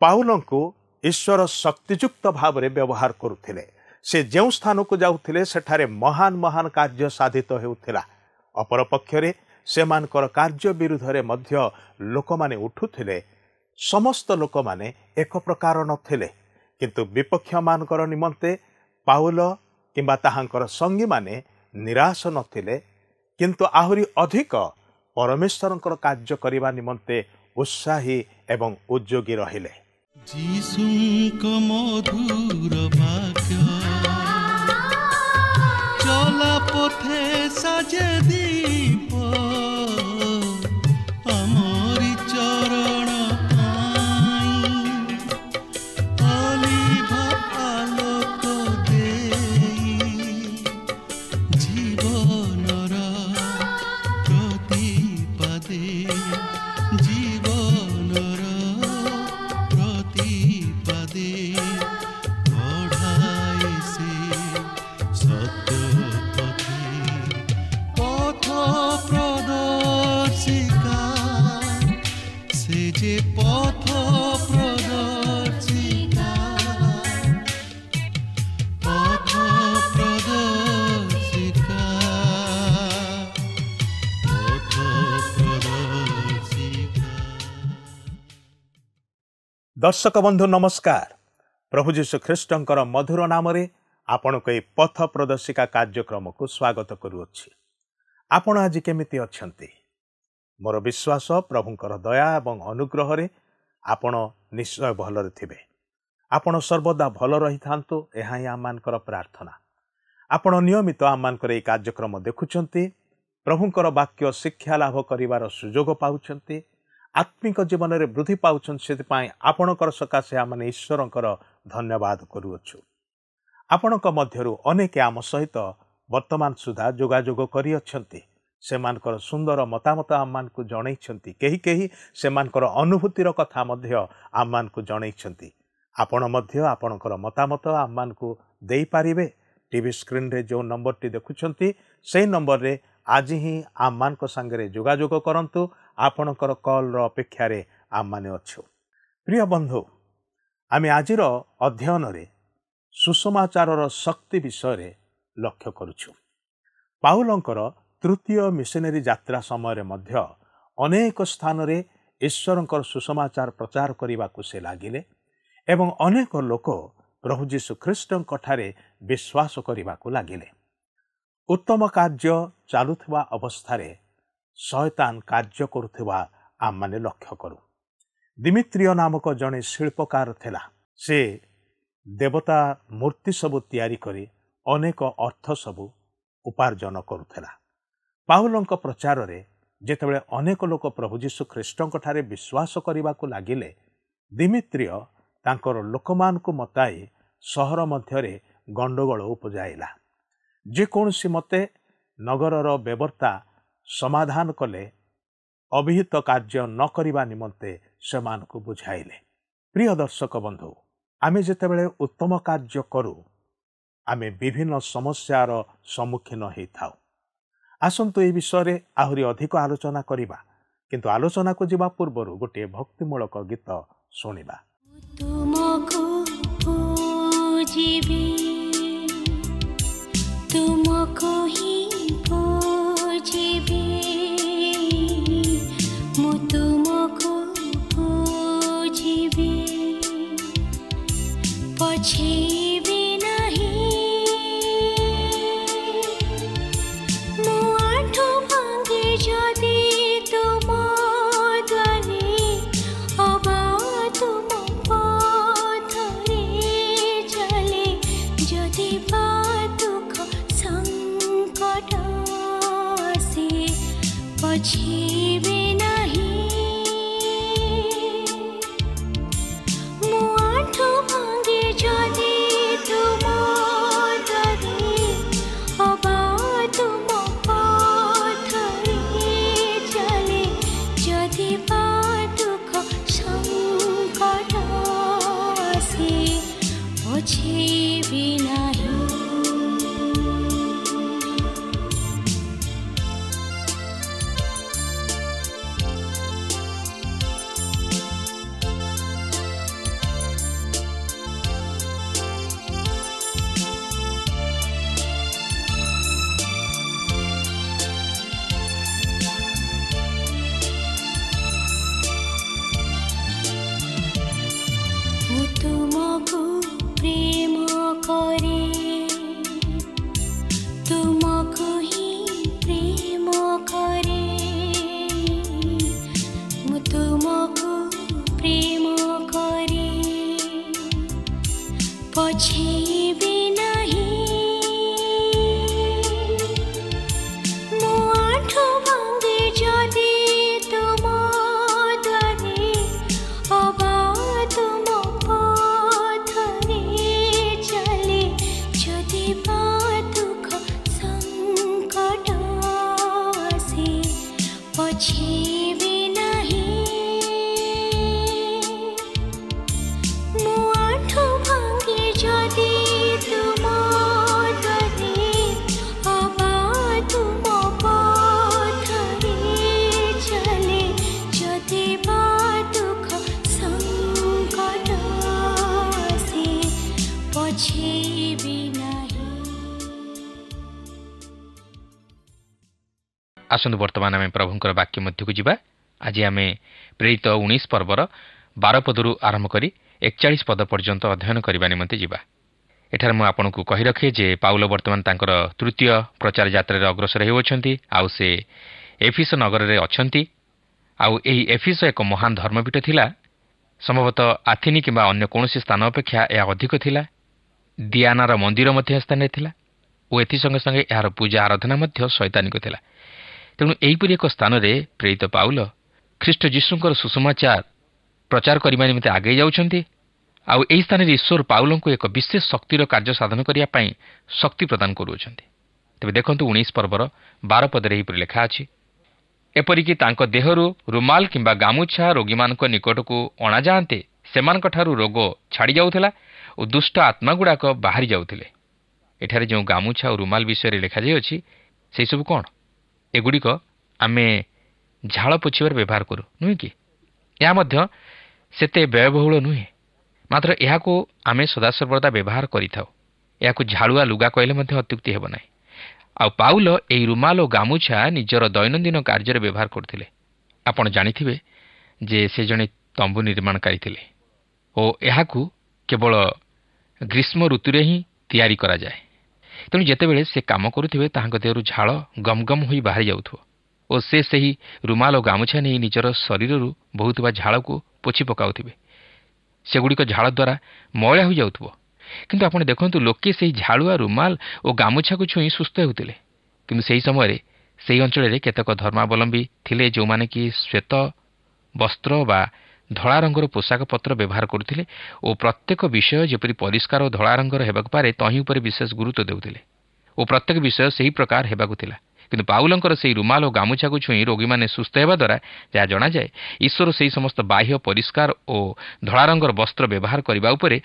ପାଉଲଙ୍କୁ ଈଶ୍ୱର ଶକ୍ତିଯୁକ୍ତ ଭାବରେ ବ୍ୟବହାର କରୁଥିଲେ। ସେ ଯେଉଁ ସ୍ଥାନକୁ ଯାଉଥିଲେ ସେଠାରେ ମହାନ ମହାନ କାର୍ଯ୍ୟ ସାଧିତ ହେଉଥିଲା। ଅପରପକ୍ଷରେ ସେମାନଙ୍କର କାର୍ଯ୍ୟ ବିରୁଦ୍ଧରେ ମଧ୍ୟ ଲୋକମାନେ ଉଠୁଥିଲେ। ସମସ୍ତ ଲୋକମାନେ ଏକ ପ୍ରକାର ନଥିଲେ, କିନ୍ତୁ ବିପକ୍ଷମାନଙ୍କର ନିମନ୍ତେ ପାଉଲ କିମ୍ବା ତାହାଙ୍କର ସଙ୍ଗୀମାନେ ନିରାଶ ନଥିଲେ, କିନ୍ତୁ ଆହୁରି ଅଧିକ ପରମେଶ୍ୱରଙ୍କର କାର୍ଯ୍ୟ କରିବା ନିମନ୍ତେ ଉତ୍ସାହୀ ଏବଂ ଉଦ୍ଯୋଗୀ ରହିଲେ। ଯୀଶୁଙ୍କ ମଧୁର ବାକ୍ୟ ଚଲା ପଥେ ସାଜେ ଦୀପ ଆମରି ଚରଣ ପାଇଁ ଅଲିଭ ଆଲୋକ ଦେଇ ଜୀବନର ପ୍ରତିପାଦେ दर्शक बंधु नमस्कार। प्रभु जीशु ख्रीष्टंकर मधुर नाम आपण को पथ प्रदर्शिका कार्यक्रम को स्वागत करुअछि। आपण आज केमिति अछंती? मोर विश्वास प्रभुंकर दया एवं अनुग्रह रे आपण निश्चय भलरे थिबे। आपण सर्वदा भल रही थांतु, एहा ही आमानकर प्रार्थना। आपण नियमित आमानकर ए कार्यक्रम देखुचंती, प्रभुंकर वाक्य शिक्षा लाभ करिवार सुजोग पाउचंती, आत्मिक जीवन में वृद्धि पाउछन। से आपणकर सकाशे आमने ईश्वरंकर धन्यवाद करुअछु। आपणक मध्यरु अनेक आम सहित वर्तमान सुधा जोगाजोग करि अछंती। सेमानकर सुंदर मतामत आमानकु जणैछंती। केही केही सेमानकर अनुभूतिर कथा मध्य आमानकु जणैछंती। आपण मध्य आपणकर मतामत आमानकु देई पारिबे। टीवी स्क्रीन रे जो नंबर टी देखुछंती सेही नंबर रे आज ही आमानक संगे जोगाजोग करंतु। आपणकर कॉल रो अपेक्षा रे आमाने अछु। प्रिय बंधु, आमे आजिर अध्ययन रे सुसमाचार रो शक्ति विषय रे लक्ष्य करूछु। पाउलंकर तृतीय मिशनरी यात्रा समय मध्य अनेक स्थान रे ईश्वरंकर सुसमाचार प्रचार करिबाकु से लागिले एवं अनेक लोक प्रभु जीशु ख्रीष्टंक ठारे विश्वास करिबाकु लागिले। उत्तम कार्य चालुथवा अवस्था रे शैतान कार्य करुथवा आम माने लक्ष्य करू। दिमित्रिय नामक जने शिल्पकार थिला। से देवता मूर्ति सबु तैयारी करी अनेक अर्थ सबु उपार्जन करुथला। पाउलंक प्रचार रे जेतेबेले अनेक लोक प्रभु जीशु ख्रीष्टंक ठारे विश्वास करिबाकु लागिले, दिमित्रिय तांकर लोकमान को मताई सहर मध्यरे गंडगोल उपजाइला। जे कोनसी मते नगरर व्यवस्था समाधान कले अभिहित कार्य न करिबा निमंते सेमानकु बुझाइले। प्रिय दर्शक बंधु, आमे जेतेबेले उत्तम कार्य करू आमे विभिन्न समस्यार सम्मुखीन होई थाउ। आसंतु ए विषय आहुरी अधिक आलोचना करिबा, किंतु आलोचना को जिबा पूर्व गोटे भक्तिमूलक गीत शुणिबा। तुमको पूजिबी, तुमको ही पूजिबी, मु तुमको पूजिबी, पछेबी नहीं, मु आठो भांगे जदि तुम द्वारे, अब तुम पथरे चले, जदि बा दुख संकट से पछेबे नहीं, मु आठो भांगे जदि ପଛେଇବି ନାହିଁ ମୋ ଆଣ୍ଠୁ ଭାଙ୍ଗେ ଯଦି ତୁମ ଦ୍ୱାରେ ଅବା ତୁମ ପଥରେ ଚାଲେ ଯଦି ବା ଦୁଃଖ ସଙ୍କଟ ଆସେ ପଛେଇବି ନାହିଁ ମୋ ଆଣ୍ଠୁ ଭାଙ୍ଗେ ଯଦି ତୁମ ଦ୍ୱାରେ ଅବା ତୁମ ପଥରେ ଚାଲେ ଯଦି ବା ଦୁଃଖ ସଙ୍କଟ ଆସେ ପଛେଇବି ନାହିଁ। ଆସନ୍ତୁ ବର୍ତ୍ତମାନ ଆମେ ପ୍ରଭୁଙ୍କର ବାକ୍ୟ ମଧ୍ୟକୁ ଯିବା। ଆଜି ଆମେ ପ୍ରେରିତ 19 ପର୍ବର 12 ପଦରୁ ଆରମ୍ଭ କରି 41 ପଦ ପର୍ଯ୍ୟନ୍ତ ଅଧ୍ୟୟନ କରିବା ନିମନ୍ତେ ଯିବା। ଏଠାରେ ମୁଁ ଆପଣଙ୍କୁ କହି ରଖେ ଯେ ପାଉଲ ବର୍ତ୍ତମାନ ତାଙ୍କର ତୃତୀୟ ପ୍ରଚାର ଯାତ୍ରାରେ ଅଗ୍ରସର ହେଉଅଛନ୍ତି। ଆଉ ସେ ଏଫିସ ନଗରରେ ଅଛନ୍ତି। ଆଉ ଏହି ଏଫିସ ଏକ ମହାନ ଧର୍ମପୀଠ ଥିଲା। ସମ୍ଭବତଃ ଆଥିନି କିମ୍ବା ଅନ୍ୟ କୌଣସି ସ୍ଥାନ ଅପେକ୍ଷା ଏହା ଅଧିକ ଥିଲା। ଦିଆନାର ମନ୍ଦିର ମଧ୍ୟ ସ୍ଥାନରେ ଥିଲା ଓ ଏଥିସଙ୍ଗେ ସଙ୍ଗେ ଏହାର ପୂଜା ଆରାଧନା ମଧ୍ୟ ଶୈତାନିକ ଥିଲା। ତେଣୁ ଏହିପରି ଏକ ସ୍ଥାନରେ ପ୍ରେରିତ ପାଉଲ ଖ୍ରୀଷ୍ଟ ଯୀଶୁଙ୍କର ସୁସମାଚାର ପ୍ରଚାର କରିବା ନିମନ୍ତେ ଆଗେଇ ଯାଉଛନ୍ତି। ଆଉ ଏହି ସ୍ଥାନରେ ଈଶ୍ୱର ପାଉଲଙ୍କୁ ଏକ ବିଶେଷ ଶକ୍ତିର କାର୍ଯ୍ୟ ସାଧନ କରିବା ପାଇଁ ଶକ୍ତି ପ୍ରଦାନ କରୁଅଛନ୍ତି। ତେବେ ଦେଖନ୍ତୁ 19 ପର୍ବର 12 ପଦରେ ଏହିପରି ଲେଖା ଅଛି, ଏପରିକି ତାଙ୍କ ଦେହରୁ ରୁମାଲ କିମ୍ବା ଗାମୁଛା ରୋଗୀମାନଙ୍କ ନିକଟକୁ ଅଣାଯାଆନ୍ତେ ସେମାନଙ୍କଠାରୁ ରୋଗ ଛାଡ଼ି ଯାଉଥିଲା ଓ ଦୁଷ୍ଟ ଆତ୍ମାଗୁଡ଼ାକ ବାହାରି ଯାଉଥିଲେ। ଏଠାରେ ଯେଉଁ ଗାମୁଛା ଓ ରୁମାଲ ବିଷୟରେ ଲେଖାଯାଇଅଛି ସେହିସବୁ କ'ଣ? ଏଗୁଡ଼ିକ ଆମେ ଝାଳ ପୋଛିବାରେ ବ୍ୟବହାର କରୁ, ନୁହେଁ କି? ଏହା ମଧ୍ୟ ସେତେ ବ୍ୟୟବହୁଳ ନୁହେଁ, ମାତ୍ର ଏହାକୁ ଆମେ ସଦାସର୍ବଦା ବ୍ୟବହାର କରିଥାଉ। ଏହାକୁ ଝାଳୁଆ ଲୁଗା କହିଲେ ମଧ୍ୟ ଅତ୍ୟୁକ୍ତି ହେବ ନାହିଁ। ଆଉ ପାଉଲ ଏହି ରୁମାଲ ଓ ଗାମୁଛା ନିଜର ଦୈନନ୍ଦିନ କାର୍ଯ୍ୟରେ ବ୍ୟବହାର କରୁଥିଲେ। ଆପଣ ଜାଣିଥିବେ ଯେ ସେ ଜଣେ ତମ୍ବୁ ନିର୍ମାଣକାରୀ ଥିଲେ ଓ ଏହାକୁ କେବଳ ଗ୍ରୀଷ୍ମ ଋତୁରେ ହିଁ ତିଆରି କରାଯାଏ। ତେଣୁ ଯେତେବେଳେ ସେ କାମ କରୁଥିବେ ତାହାଙ୍କ ଦେହରୁ ଝାଳ ଗମ ଗମ ହୋଇ ବାହାରି ଯାଉଥିବ ଓ ସେ ସେହି ରୁମାଲ ଓ ଗାମୁଛା ନେଇ ନିଜର ଶରୀରରୁ ବହୁଥିବା ଝାଳକୁ ପୋଛି ପକାଉଥିବେ। ସେଗୁଡ଼ିକ ଝାଳ ଦ୍ୱାରା ମଇଳା ହୋଇଯାଉଥିବ। କିନ୍ତୁ ଆପଣ ଦେଖନ୍ତୁ, ଲୋକେ ସେହି ଝାଳୁଆ ରୁମାଲ ଓ ଗାମୁଛାକୁ ଛୁଇଁ ସୁସ୍ଥ ହେଉଥିଲେ। କିନ୍ତୁ ସେହି ସମୟରେ ସେହି ଅଞ୍ଚଳରେ କେତେକ ଧର୍ମାବଲମ୍ବୀ ଥିଲେ ଯେଉଁମାନେ କି ଶ୍ୱେତ ବସ୍ତ୍ର ବା ଧଳା ରଙ୍ଗର ପୋଷାକ ପତ୍ର ବ୍ୟବହାର କରୁଥିଲେ ଓ ପ୍ରତ୍ୟେକ ବିଷୟ ଯେପରି ପରିଷ୍କାର ଓ ଧଳା ରଙ୍ଗର ହେବାକୁ ପାରେ ତହିଁ ଉପରେ ବିଶେଷ ଗୁରୁତ୍ୱ ଦେଉଥିଲେ ଓ ପ୍ରତ୍ୟେକ ବିଷୟ ସେହି ପ୍ରକାର ହେବାକୁ ଥିଲା। କିନ୍ତୁ ପାଉଲଙ୍କର ସେହି ରୁମାଲ ଓ ଗାମୁଛାକୁ ଛୁଇଁ ରୋଗୀମାନେ ସୁସ୍ଥ ହେବା ଦ୍ୱାରା ଯାହା ଜଣାଯାଏ, ଈଶ୍ୱର ସେହି ସମସ୍ତ ବାହ୍ୟ ପରିଷ୍କାର ଓ ଧଳା ରଙ୍ଗର ବସ୍ତ୍ର ବ୍ୟବହାର କରିବା ଉପରେ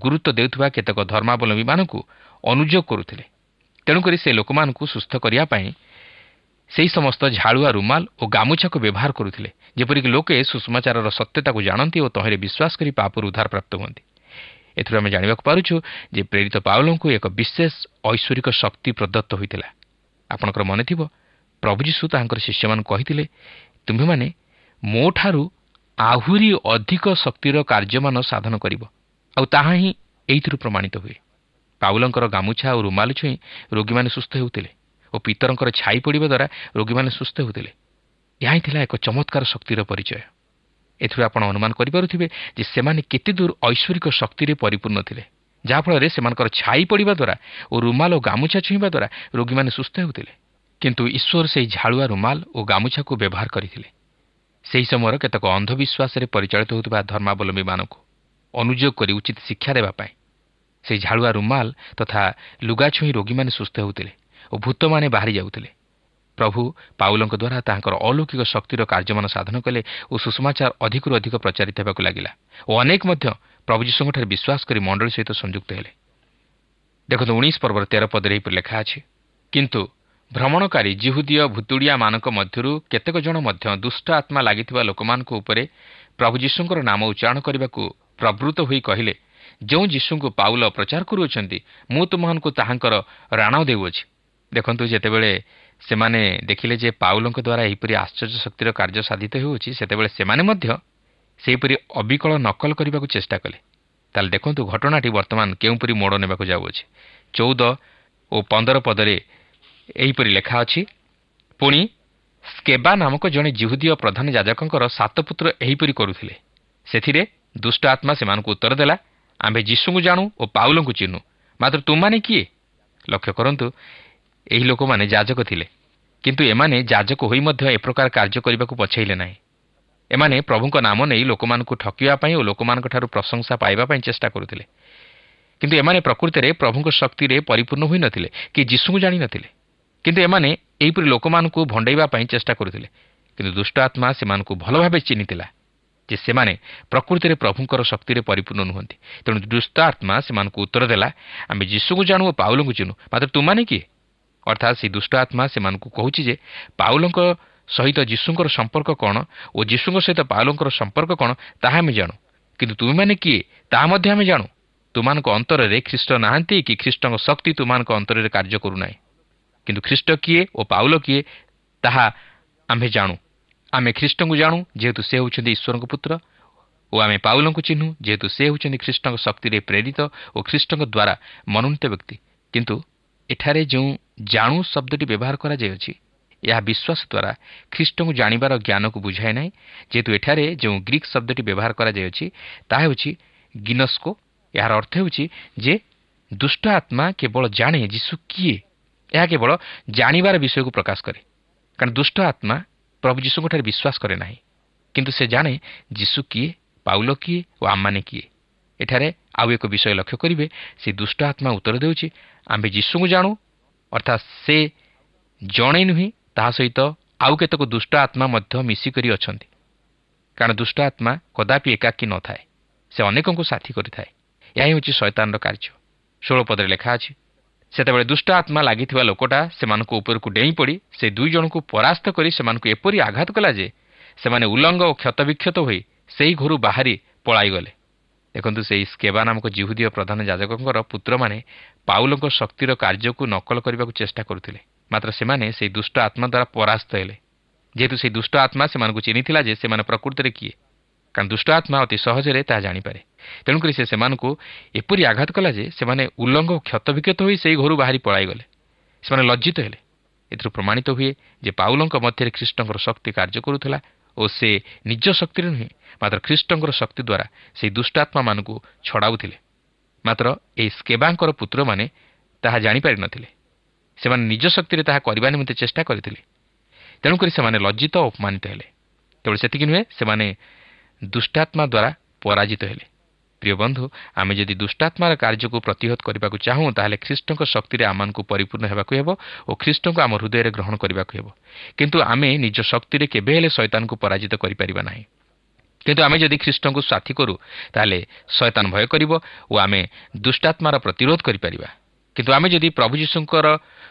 ଗୁରୁତ୍ୱ ଦେଉଥିବା କେତେକ ଧର୍ମାବଲମ୍ବୀମାନଙ୍କୁ ଅନୁଯୋଗ କରୁଥିଲେ। ତେଣୁକରି ସେ ଲୋକମାନଙ୍କୁ ସୁସ୍ଥ କରିବା ପାଇଁ ସେହି ସମସ୍ତ ଝାଳୁଆ ରୁମାଲ ଓ ଗାମୁଛାକୁ ବ୍ୟବହାର କରୁଥିଲେ, ଯେପରିକି ଲୋକେ ସୁସମାଚାରର ସତ୍ୟତାକୁ ଜାଣନ୍ତି ଓ ତହିଁରେ ବିଶ୍ୱାସ କରି ପାପରୁ ଉଦ୍ଧାର ପ୍ରାପ୍ତ ହୁଅନ୍ତି। ଏଥିରୁ ଆମେ ଜାଣିବାକୁ ପାରୁଛୁ ଯେ ପ୍ରେରିତ ପାଉଲଙ୍କୁ ଏକ ବିଶେଷ ଐଶ୍ୱରିକ ଶକ୍ତି ପ୍ରଦତ୍ତ ହୋଇଥିଲା। ଆପଣଙ୍କର ମନେଥିବ, ପ୍ରଭୁ ଯୀଶୁ ତାହାଙ୍କର ଶିଷ୍ୟମାନଙ୍କୁ କହିଥିଲେ, ତୁମ୍ଭେମାନେ ମୋଠାରୁ ଆହୁରି ଅଧିକ ଶକ୍ତିର କାର୍ଯ୍ୟମାନ ସାଧନ କରିବ। ଆଉ ତାହା ହିଁ ଏଇଥିରୁ ପ୍ରମାଣିତ ହୁଏ। ପାଉଲଙ୍କର ଗାମୁଛା ଓ ରୁମାଲ ଛୁଇଁ ରୋଗୀମାନେ ସୁସ୍ଥ ହେଉଥିଲେ ଓ ପିତରଙ୍କର ଛାଇ ପଡ଼ିବା ଦ୍ୱାରା ରୋଗୀମାନେ ସୁସ୍ଥ ହେଉଥିଲେ। ଏହା ହିଁ ଥିଲା ଏକ ଚମତ୍କାର ଶକ୍ତିର ପରିଚୟ। ଏଥିରୁ ଆପଣ ଅନୁମାନ କରିପାରୁଥିବେ ଯେ ସେମାନେ କେତେଦୂର ଐଶ୍ୱରିକ ଶକ୍ତିରେ ପରିପୂର୍ଣ୍ଣ ଥିଲେ, ଯାହାଫଳରେ ସେମାନଙ୍କର ଛାଇ ପଡ଼ିବା ଦ୍ୱାରା ଓ ରୁମାଲ ଓ ଗାମୁଛା ଛୁଇଁବା ଦ୍ୱାରା ରୋଗୀମାନେ ସୁସ୍ଥ ହେଉଥିଲେ। କିନ୍ତୁ ଈଶ୍ୱର ସେହି ଝାଳୁଆ ରୁମାଲ ଓ ଗାମୁଛାକୁ ବ୍ୟବହାର କରିଥିଲେ ସେହି ସମୟର କେତେକ ଅନ୍ଧବିଶ୍ୱାସରେ ପରିଚାଳିତ ହେଉଥିବା ଧର୍ମାବଲମ୍ବୀମାନଙ୍କୁ ଅନୁଯୋଗ କରି ଉଚିତ ଶିକ୍ଷା ଦେବା ପାଇଁ। ସେହି ଝାଳୁଆ ରୁମାଲ ତଥା ଲୁଗା ଛୁଇଁ ରୋଗୀମାନେ ସୁସ୍ଥ ହେଉଥିଲେ ଓ ଭୂତମାନେ ବାହାରି ଯାଉଥିଲେ। ପ୍ରଭୁ ପାଉଲଙ୍କ ଦ୍ୱାରା ତାହାଙ୍କର ଅଲୌକିକ ଶକ୍ତିର କାର୍ଯ୍ୟମାନ ସାଧନ କଲେ ଓ ସୁସମାଚାର ଅଧିକରୁ ଅଧିକ ପ୍ରଚାରିତ ହେବାକୁ ଲାଗିଲା ଓ ଅନେକ ମଧ୍ୟ ପ୍ରଭୁ ଯୀଶୁଙ୍କଠାରେ ବିଶ୍ୱାସ କରି ମଣ୍ଡଳୀ ସହିତ ସଂଯୁକ୍ତ ହେଲେ। ଦେଖନ୍ତୁ 19 ପର୍ବର 13 ପଦରେ ଏହିପରି ଲେଖା ଅଛି, କିନ୍ତୁ ଭ୍ରମଣକାରୀ ଜିହୁଦୀୟ ଭୁତୁଡ଼ିଆମାନଙ୍କ ମଧ୍ୟରୁ କେତେକ ଜଣ ମଧ୍ୟ ଦୁଷ୍ଟ ଆତ୍ମା ଲାଗିଥିବା ଲୋକମାନଙ୍କ ଉପରେ ପ୍ରଭୁ ଯୀଶୁଙ୍କର ନାମ ଉଚ୍ଚାରଣ କରିବାକୁ ପ୍ରବୃତ୍ତ ହୋଇ କହିଲେ, ଯେଉଁ ଯୀଶୁଙ୍କୁ ପାଉଲ ପ୍ରଚାର କରୁଅଛନ୍ତି ମୁଁ ତୁମମାନଙ୍କୁ ତାହାଙ୍କର ରାଣ ଦେଉଅଛି। ଦେଖନ୍ତୁ, ଯେତେବେଳେ ସେମାନେ ଦେଖିଲେ ଯେ ପାଉଲଙ୍କ ଦ୍ୱାରା ଏହିପରି ଆଶ୍ଚର୍ଯ୍ୟ ଶକ୍ତିର କାର୍ଯ୍ୟ ସାଧିତ ହେଉଅଛି, ସେତେବେଳେ ସେମାନେ ମଧ୍ୟ ସେହିପରି ଅବିକଳ ନକଲ କରିବାକୁ ଚେଷ୍ଟା କଲେ। ତାହେଲେ ଦେଖନ୍ତୁ ଘଟଣାଟି ବର୍ତ୍ତମାନ କେଉଁପରି ମୋଡ଼ ନେବାକୁ ଯାଉଅଛି। 14 ଓ 15 ପଦରେ ଏହିପରି ଲେଖା ଅଛି, ପୁଣି ସ୍କେବା ନାମକ ଜଣେ ଜିହୁଦୀୟ ପ୍ରଧାନ ଯାଜକଙ୍କର 7 ପୁତ୍ର ଏହିପରି କରୁଥିଲେ। ସେଥିରେ ଦୁଷ୍ଟ ଆତ୍ମା ସେମାନଙ୍କୁ ଉତ୍ତର ଦେଲା, ଆମ୍ଭେ ଯୀଶୁଙ୍କୁ ଜାଣୁ ଓ ପାଉଲଙ୍କୁ ଚିହ୍ନୁ, ମାତ୍ର ତୁମମାନେ କିଏ? ଲକ୍ଷ୍ୟ କରନ୍ତୁ, ଏହି ଲୋକମାନେ ଯାଜକ ଥିଲେ, କିନ୍ତୁ ଏମାନେ ଯାଜକ ହୋଇ ମଧ୍ୟ ଏପ୍ରକାର କାର୍ଯ୍ୟ କରିବାକୁ ପଛେଇଲେ ନାହିଁ। ଏମାନେ ପ୍ରଭୁଙ୍କ ନାମ ନେଇ ଲୋକମାନଙ୍କୁ ଠକିବା ପାଇଁ ଓ ଲୋକମାନଙ୍କଠାରୁ ପ୍ରଶଂସା ପାଇବା ପାଇଁ ଚେଷ୍ଟା କରୁଥିଲେ। କିନ୍ତୁ ଏମାନେ ପ୍ରକୃତରେ ପ୍ରଭୁଙ୍କ ଶକ୍ତିରେ ପରିପୂର୍ଣ୍ଣ ହୋଇନଥିଲେ କି ଯୀଶୁଙ୍କୁ ଜାଣିନଥିଲେ। କିନ୍ତୁ ଏମାନେ ଏହିପରି ଲୋକମାନଙ୍କୁ ଭଣ୍ଡେଇବା ପାଇଁ ଚେଷ୍ଟା କରୁଥିଲେ। କିନ୍ତୁ ଦୁଷ୍ଟ ଆତ୍ମା ସେମାନଙ୍କୁ ଭଲ ଭାବେ ଚିହ୍ନିଥିଲା ଯେ ସେମାନେ ପ୍ରକୃତିରେ ପ୍ରଭୁଙ୍କର ଶକ୍ତିରେ ପରିପୂର୍ଣ୍ଣ ନୁହନ୍ତି। ତେଣୁ ଦୁଷ୍ଟ ଆତ୍ମା ସେମାନଙ୍କୁ ଉତ୍ତର ଦେଲା, ଆମେ ଯୀଶୁଙ୍କୁ ଜାଣୁ ଓ ପାଉଲଙ୍କୁ ଚିହ୍ନୁ, ମାତ୍ର ତୁମମାନେ କିଏ? ଅର୍ଥାତ୍ ସେହି ଦୁଷ୍ଟ ଆତ୍ମା ସେମାନଙ୍କୁ କହୁଛି ଯେ ପାଉଲଙ୍କ ସହିତ ଯୀଶୁଙ୍କର ସମ୍ପର୍କ କ'ଣ ଓ ଯୀଶୁଙ୍କ ସହିତ ପାଉଲଙ୍କର ସମ୍ପର୍କ କ'ଣ ତାହା ଆମେ ଜାଣୁ, କିନ୍ତୁ ତୁମେମାନେ କିଏ ତାହା ମଧ୍ୟ ଆମେ ଜାଣୁ। ତୁମାନଙ୍କ ଅନ୍ତରରେ ଖ୍ରୀଷ୍ଟ ନାହାନ୍ତି କି ଖ୍ରୀଷ୍ଟଙ୍କ ଶକ୍ତି ତୁମାନଙ୍କ ଅନ୍ତରରେ କାର୍ଯ୍ୟ କରୁନାହିଁ। କିନ୍ତୁ ଖ୍ରୀଷ୍ଟ କିଏ ଓ ପାଉଲ କିଏ ତାହା ଆମ୍ଭେ ଜାଣୁ। ଆମେ ଖ୍ରୀଷ୍ଟଙ୍କୁ ଜାଣୁ ଯେହେତୁ ସେ ହେଉଛନ୍ତି ଈଶ୍ୱରଙ୍କ ପୁତ୍ର, ଓ ଆମେ ପାଉଲଙ୍କୁ ଚିହ୍ନୁ ଯେହେତୁ ସେ ହେଉଛନ୍ତି ଖ୍ରୀଷ୍ଟଙ୍କ ଶକ୍ତିରେ ପ୍ରେରିତ ଓ ଖ୍ରୀଷ୍ଟଙ୍କ ଦ୍ୱାରା ମନୋନୀତ ବ୍ୟକ୍ତି। କିନ୍ତୁ ଏଠାରେ ଯେଉଁ ଜାଣୁ ଶବ୍ଦଟି ବ୍ୟବହାର କରାଯାଇଅଛି, ଏହା ବିଶ୍ୱାସ ଦ୍ୱାରା ଖ୍ରୀଷ୍ଟଙ୍କୁ ଜାଣିବାର ଜ୍ଞାନକୁ ବୁଝାଏ ନାହିଁ। ଯେହେତୁ ଏଠାରେ ଯେଉଁ ଗ୍ରୀକ୍ ଶବ୍ଦଟି ବ୍ୟବହାର କରାଯାଇଅଛି ତାହା ହେଉଛି ଗିନସ୍କୋ। ଏହାର ଅର୍ଥ ହେଉଛି ଯେ ଦୁଷ୍ଟ ଆତ୍ମା କେବଳ ଜାଣେ ଯୀଶୁ କିଏ। ଏହା କେବଳ ଜାଣିବାର ବିଷୟକୁ ପ୍ରକାଶ କରେ, କାରଣ ଦୁଷ୍ଟ ଆତ୍ମା ପ୍ରଭୁ ଯୀଶୁଙ୍କଠାରେ ବିଶ୍ୱାସ କରେ ନାହିଁ, କିନ୍ତୁ ସେ ଜାଣେ ଯୀଶୁ କିଏ, ପାଉଲ କିଏ ଓ ଆମମାନେ କିଏ। ଏଠାରେ ଆଉ ଏକ ବିଷୟ ଲକ୍ଷ୍ୟ କରିବେ, ସେ ଦୁଷ୍ଟ ଆତ୍ମା ଉତ୍ତର ଦେଉଛି, ଆମ୍ଭେ ଯୀଶୁଙ୍କୁ ଜାଣୁ, ଅର୍ଥାତ୍ ସେ ଜଣେ ନୁହେଁ, ତାହା ସହିତ ଆଉ କେତେକ ଦୁଷ୍ଟ ଆତ୍ମା ମଧ୍ୟ ମିଶିକରି ଅଛନ୍ତି। କାରଣ ଦୁଷ୍ଟ ଆତ୍ମା କଦାପି ଏକାକୀ ନଥାଏ, ସେ ଅନେକଙ୍କୁ ସାଥୀ କରିଥାଏ। ଏହା ହେଉଛି ଶୟତାନର କାର୍ଯ୍ୟ। 16 ପଦରେ ଲେଖା ଅଛି, ସେତେବେଳେ ଦୁଷ୍ଟ ଆତ୍ମା ଲାଗିଥିବା ଲୋକଟା ସେମାନଙ୍କ ଉପରକୁ ଡେଇଁପଡ଼ି ସେ 2 ଜଣଙ୍କୁ ପରାସ୍ତ କରି ସେମାନଙ୍କୁ ଏପରି ଆଘାତ କଲା ଯେ ସେମାନେ ଉଲଙ୍ଗ ଓ କ୍ଷତବିକ୍ଷତ ହୋଇ ସେହି ଘରୁ ବାହାରି ପଳାଇଗଲେ। ଦେଖନ୍ତୁ, ସେହି ସ୍କେବା ନାମକ ଜିହୁଦୀୟ ପ୍ରଧାନ ଯାଜକଙ୍କର ପୁତ୍ରମାନେ ପାଉଲଙ୍କ ଶକ୍ତିର କାର୍ଯ୍ୟକୁ ନକଲ କରିବାକୁ ଚେଷ୍ଟା କରୁଥିଲେ, ମାତ୍ର ସେମାନେ ସେହି ଦୁଷ୍ଟ ଆତ୍ମା ଦ୍ୱାରା ପରାସ୍ତ ହେଲେ। ଯେହେତୁ ସେହି ଦୁଷ୍ଟ ଆତ୍ମା ସେମାନଙ୍କୁ ଚିହ୍ନିଥିଲା ଯେ ସେମାନେ ପ୍ରକୃତରେ କିଏ, କାରଣ ଦୁଷ୍ଟ ଆତ୍ମା ଅତି ସହଜରେ ତାହା ଜାଣିପାରେ। ତେଣୁକରି ସେ ସେମାନଙ୍କୁ ଏପରି ଆଘାତ କଲା ଯେ ସେମାନେ ଉଲଙ୍ଗ ଓ କ୍ଷତବିକ୍ଷତ ହୋଇ ସେହି ଘରୁ ବାହାରି ପଳାଇଗଲେ। ସେମାନେ ଲଜ୍ଜିତ ହେଲେ। ଏଥିରୁ ପ୍ରମାଣିତ ହୁଏ ଯେ ପାଉଲଙ୍କ ମଧ୍ୟରେ ଖ୍ରୀଷ୍ଟଙ୍କର ଶକ୍ତି କାର୍ଯ୍ୟ କରୁଥିଲା ଓ ସେ ନିଜ ଶକ୍ତିରେ ନୁହେଁ, ମାତ୍ର ଖ୍ରୀଷ୍ଟଙ୍କର ଶକ୍ତି ଦ୍ୱାରା ସେହି ଦୁଷ୍ଟାତ୍ମାମାନଙ୍କୁ ଛଡ଼ାଉଥିଲେ। ମାତ୍ର ଏହି ସ୍କେବାଙ୍କର ପୁତ୍ରମାନେ ତାହା ଜାଣିପାରିନଥିଲେ। ସେମାନେ ନିଜ ଶକ୍ତିରେ ତାହା କରିବା ନିମନ୍ତେ ଚେଷ୍ଟା କରିଥିଲେ। ତେଣୁକରି ସେମାନେ ଲଜ୍ଜିତ ଓ ଅପମାନିତ ହେଲେ। କେବଳ ସେତିକି ନୁହେଁ, ସେମାନେ ଦୁଷ୍ଟାତ୍ମା ଦ୍ୱାରା ପରାଜିତ ହେଲେ। ପ୍ରିୟ ବନ୍ଧୁ, ଆମେ ଯଦି ଦୁଷ୍ଟାତ୍ମାର କାର୍ଯ୍ୟକୁ ପ୍ରତିହତ କରିବାକୁ ଚାହୁଁ, ତାହେଲେ ଖ୍ରୀଷ୍ଟଙ୍କ ଶକ୍ତିରେ ଆମମାନଙ୍କୁ ପରିପୂର୍ଣ୍ଣ ହେବାକୁ ହେବ ଓ ଖ୍ରୀଷ୍ଟଙ୍କୁ ଆମ ହୃଦୟରେ ଗ୍ରହଣ କରିବାକୁ ହେବ। କିନ୍ତୁ ଆମେ ନିଜ ଶକ୍ତିରେ କେବେ ହେଲେ ଶୟତାନକୁ ପରାଜିତ କରିପାରିବା ନାହିଁ। କିନ୍ତୁ ଆମେ ଯଦି ଖ୍ରୀଷ୍ଟଙ୍କୁ ସାଥୀ କରୁ, ତାହେଲେ ଶୟତାନ ଭୟ କରିବ ଓ ଆମେ ଦୁଷ୍ଟାତ୍ମାର ପ୍ରତିରୋଧ କରିପାରିବା। କିନ୍ତୁ ଆମେ ଯଦି ପ୍ରଭୁ ଯୀଶୁଙ୍କର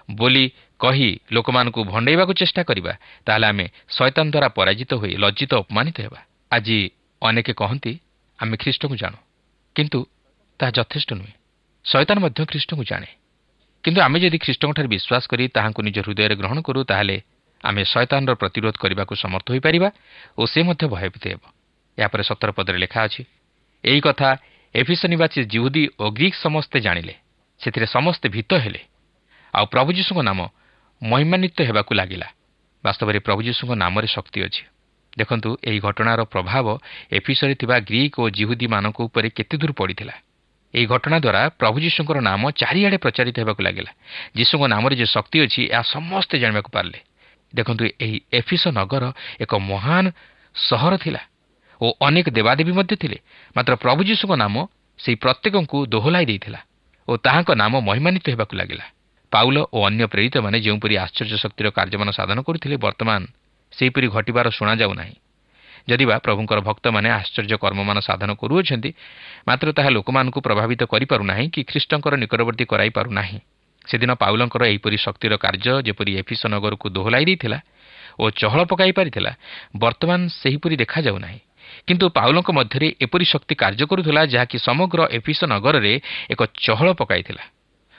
ବୋଲି କହି ଲୋକମାନଙ୍କୁ ଭଣ୍ଡେଇବାକୁ ଚେଷ୍ଟା କରିବା, ତାହେଲେ ଆମେ ଶୟତାନ ଦ୍ୱାରା ପରାଜିତ ହୋଇ ଲଜ୍ଜିତ ଅପମାନିତ ହେବା। ଆଜି ଅନେକେ କହନ୍ତି, ଆମେ ଖ୍ରୀଷ୍ଟଙ୍କୁ ଜାଣୁ, କିନ୍ତୁ ତାହା ଯଥେଷ୍ଟ ନୁହେଁ। ଶୟତାନ ମଧ୍ୟ ଖ୍ରୀଷ୍ଟଙ୍କୁ ଜାଣେ। କିନ୍ତୁ ଆମେ ଯଦି ଖ୍ରୀଷ୍ଟଙ୍କଠାରେ ବିଶ୍ୱାସ କରି ତାହାଙ୍କୁ ନିଜ ହୃଦୟରେ ଗ୍ରହଣ କରୁ, ତାହେଲେ ଆମେ ଶୟତାନର ପ୍ରତିରୋଧ କରିବାକୁ ସମର୍ଥ ହୋଇପାରିବା ଓ ସେ ମଧ୍ୟ ଭୟଭୀତ ହେବ। ଏହାପରେ 17 ପଦରେ ଲେଖା ଅଛି, ଏହି କଥା ଏଫିସ ନିବାସୀ ଜିହୁଦୀ ଓ ଗ୍ରୀକ୍ ସମସ୍ତେ ଜାଣିଲେ। ସେଥିରେ ସମସ୍ତେ ଭୀତ ହେଲେ, ଆଉ ପ୍ରଭୁ ଯୀଶୁଙ୍କ ନାମ ମହିମାନ୍ୱିତ ହେବାକୁ ଲାଗିଲା। ବାସ୍ତବରେ ପ୍ରଭୁ ଯୀଶୁଙ୍କ ନାମରେ ଶକ୍ତି ଅଛି। ଦେଖନ୍ତୁ, ଏହି ଘଟଣାର ପ୍ରଭାବ ଏଫିସରେ ଥିବା ଗ୍ରୀକ୍ ଓ ଜିହୁଦୀମାନଙ୍କ ଉପରେ କେତେ ଦୂର ପଡ଼ିଥିଲା। ଏହି ଘଟଣା ଦ୍ୱାରା ପ୍ରଭୁ ଯୀଶୁଙ୍କର ନାମ ଚାରିଆଡ଼େ ପ୍ରଚାରିତ ହେବାକୁ ଲାଗିଲା। ଯୀଶୁଙ୍କ ନାମରେ ଯେ ଶକ୍ତି ଅଛି, ଏହା ସମସ୍ତେ ଜାଣିବାକୁ ପାରିଲେ। ଦେଖନ୍ତୁ, ଏହି ଏଫିସ ନଗର ଏକ ମହାନ ସହର ଥିଲା ଓ ଅନେକ ଦେବାଦେବୀ ମଧ୍ୟ ଥିଲେ। ମାତ୍ର ପ୍ରଭୁ ଯୀଶୁଙ୍କ ନାମ ସେହି ପ୍ରତ୍ୟେକଙ୍କୁ ଦୋହଲାଇ ଦେଇଥିଲା ଓ ତାହାଙ୍କ ନାମ ମହିମାନ୍ୱିତ ହେବାକୁ ଲାଗିଲା। ପାଉଲ ଓ ଅନ୍ୟ ପ୍ରେରିତମାନେ ଯେଉଁପରି ଆଶ୍ଚର୍ଯ୍ୟ ଶକ୍ତିର କାର୍ଯ୍ୟମାନ ସାଧନ କରୁଥିଲେ, ବର୍ତ୍ତମାନ ସେହିପରି ଘଟିବାର ଶୁଣାଯାଉ ନାହିଁ। ଯଦିବା ପ୍ରଭୁଙ୍କର ଭକ୍ତମାନେ ଆଶ୍ଚର୍ଯ୍ୟ କର୍ମମାନ ସାଧନ କରୁଅଛନ୍ତି, ମାତ୍ର ତାହା ଲୋକମାନଙ୍କୁ ପ୍ରଭାବିତ କରିପାରୁନାହିଁ କି ଖ୍ରୀଷ୍ଟଙ୍କର ନିକଟବର୍ତ୍ତୀ କରାଇ ପାରୁନାହିଁ। ସେଦିନ ପାଉଲଙ୍କର ଏହିପରି ଶକ୍ତିର କାର୍ଯ୍ୟ ଯେପରି ଏଫିସ ନଗରକୁ ଦୋହଲାଇ ଦେଇଥିଲା ଓ ଚହଳ ପକାଇ ପାରିଥିଲା, ବର୍ତ୍ତମାନ ସେହିପରି ଦେଖାଯାଉ ନାହିଁ। କିନ୍ତୁ ପାଉଲଙ୍କ ମଧ୍ୟରେ ଏପରି ଶକ୍ତି କାର୍ଯ୍ୟ କରୁଥିଲା, ଯାହାକି ସମଗ୍ର ଏଫିସ ନଗରରେ ଏକ ଚହଳ ପକାଇଥିଲା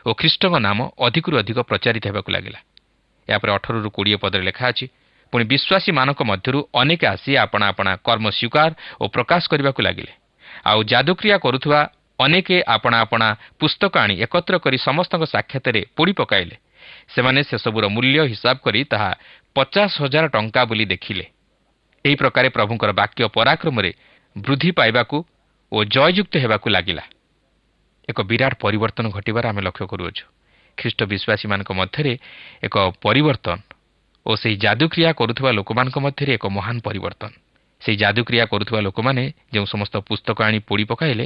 ଓ ଖ୍ରୀଷ୍ଟଙ୍କ ନାମ ଅଧିକରୁ ଅଧିକ ପ୍ରଚାରିତ ହେବାକୁ ଲାଗିଲା। ଏହାପରେ 18ରୁ 20 ପଦରେ ଲେଖା ଅଛି, ପୁଣି ବିଶ୍ୱାସୀମାନଙ୍କ ମଧ୍ୟରୁ ଅନେକ ଆସି ଆପଣା ଆପଣା କର୍ମ ସ୍ୱୀକାର ଓ ପ୍ରକାଶ କରିବାକୁ ଲାଗିଲେ। ଆଉ ଯାଦୁକ୍ରିୟା କରୁଥିବା ଅନେକେ ଆପଣା ଆପଣା ପୁସ୍ତକ ଆଣି ଏକତ୍ର କରି ସମସ୍ତଙ୍କ ସାକ୍ଷାତରେ ପୋଡ଼ି ପକାଇଲେ। ସେମାନେ ସେସବୁର ମୂଲ୍ୟ ହିସାବ କରି ତାହା 50,000 ଟଙ୍କା ବୋଲି ଦେଖିଲେ। ଏହି ପ୍ରକାରେ ପ୍ରଭୁଙ୍କର ବାକ୍ୟ ପରାକ୍ରମରେ ବୃଦ୍ଧି ପାଇବାକୁ ଓ ଜୟଯୁକ୍ତ ହେବାକୁ ଲାଗିଲା। ଏକ ବିରାଟ ପରିବର୍ତ୍ତନ ଘଟିବାର ଆମେ ଲକ୍ଷ୍ୟ କରୁଅଛୁ। ଖ୍ରୀଷ୍ଟ ବିଶ୍ୱାସୀମାନଙ୍କ ମଧ୍ୟରେ ଏକ ପରିବର୍ତ୍ତନ ଓ ସେହି ଯାଦୁକ୍ରିୟା କରୁଥିବା ଲୋକମାନଙ୍କ ମଧ୍ୟରେ ଏକ ମହାନ ପରିବର୍ତ୍ତନ। ସେହି ଯାଦୁକ୍ରିୟା କରୁଥିବା ଲୋକମାନେ ଯେଉଁ ସମସ୍ତ ପୁସ୍ତକ ଆଣି ପୋଡ଼ି ପକାଇଲେ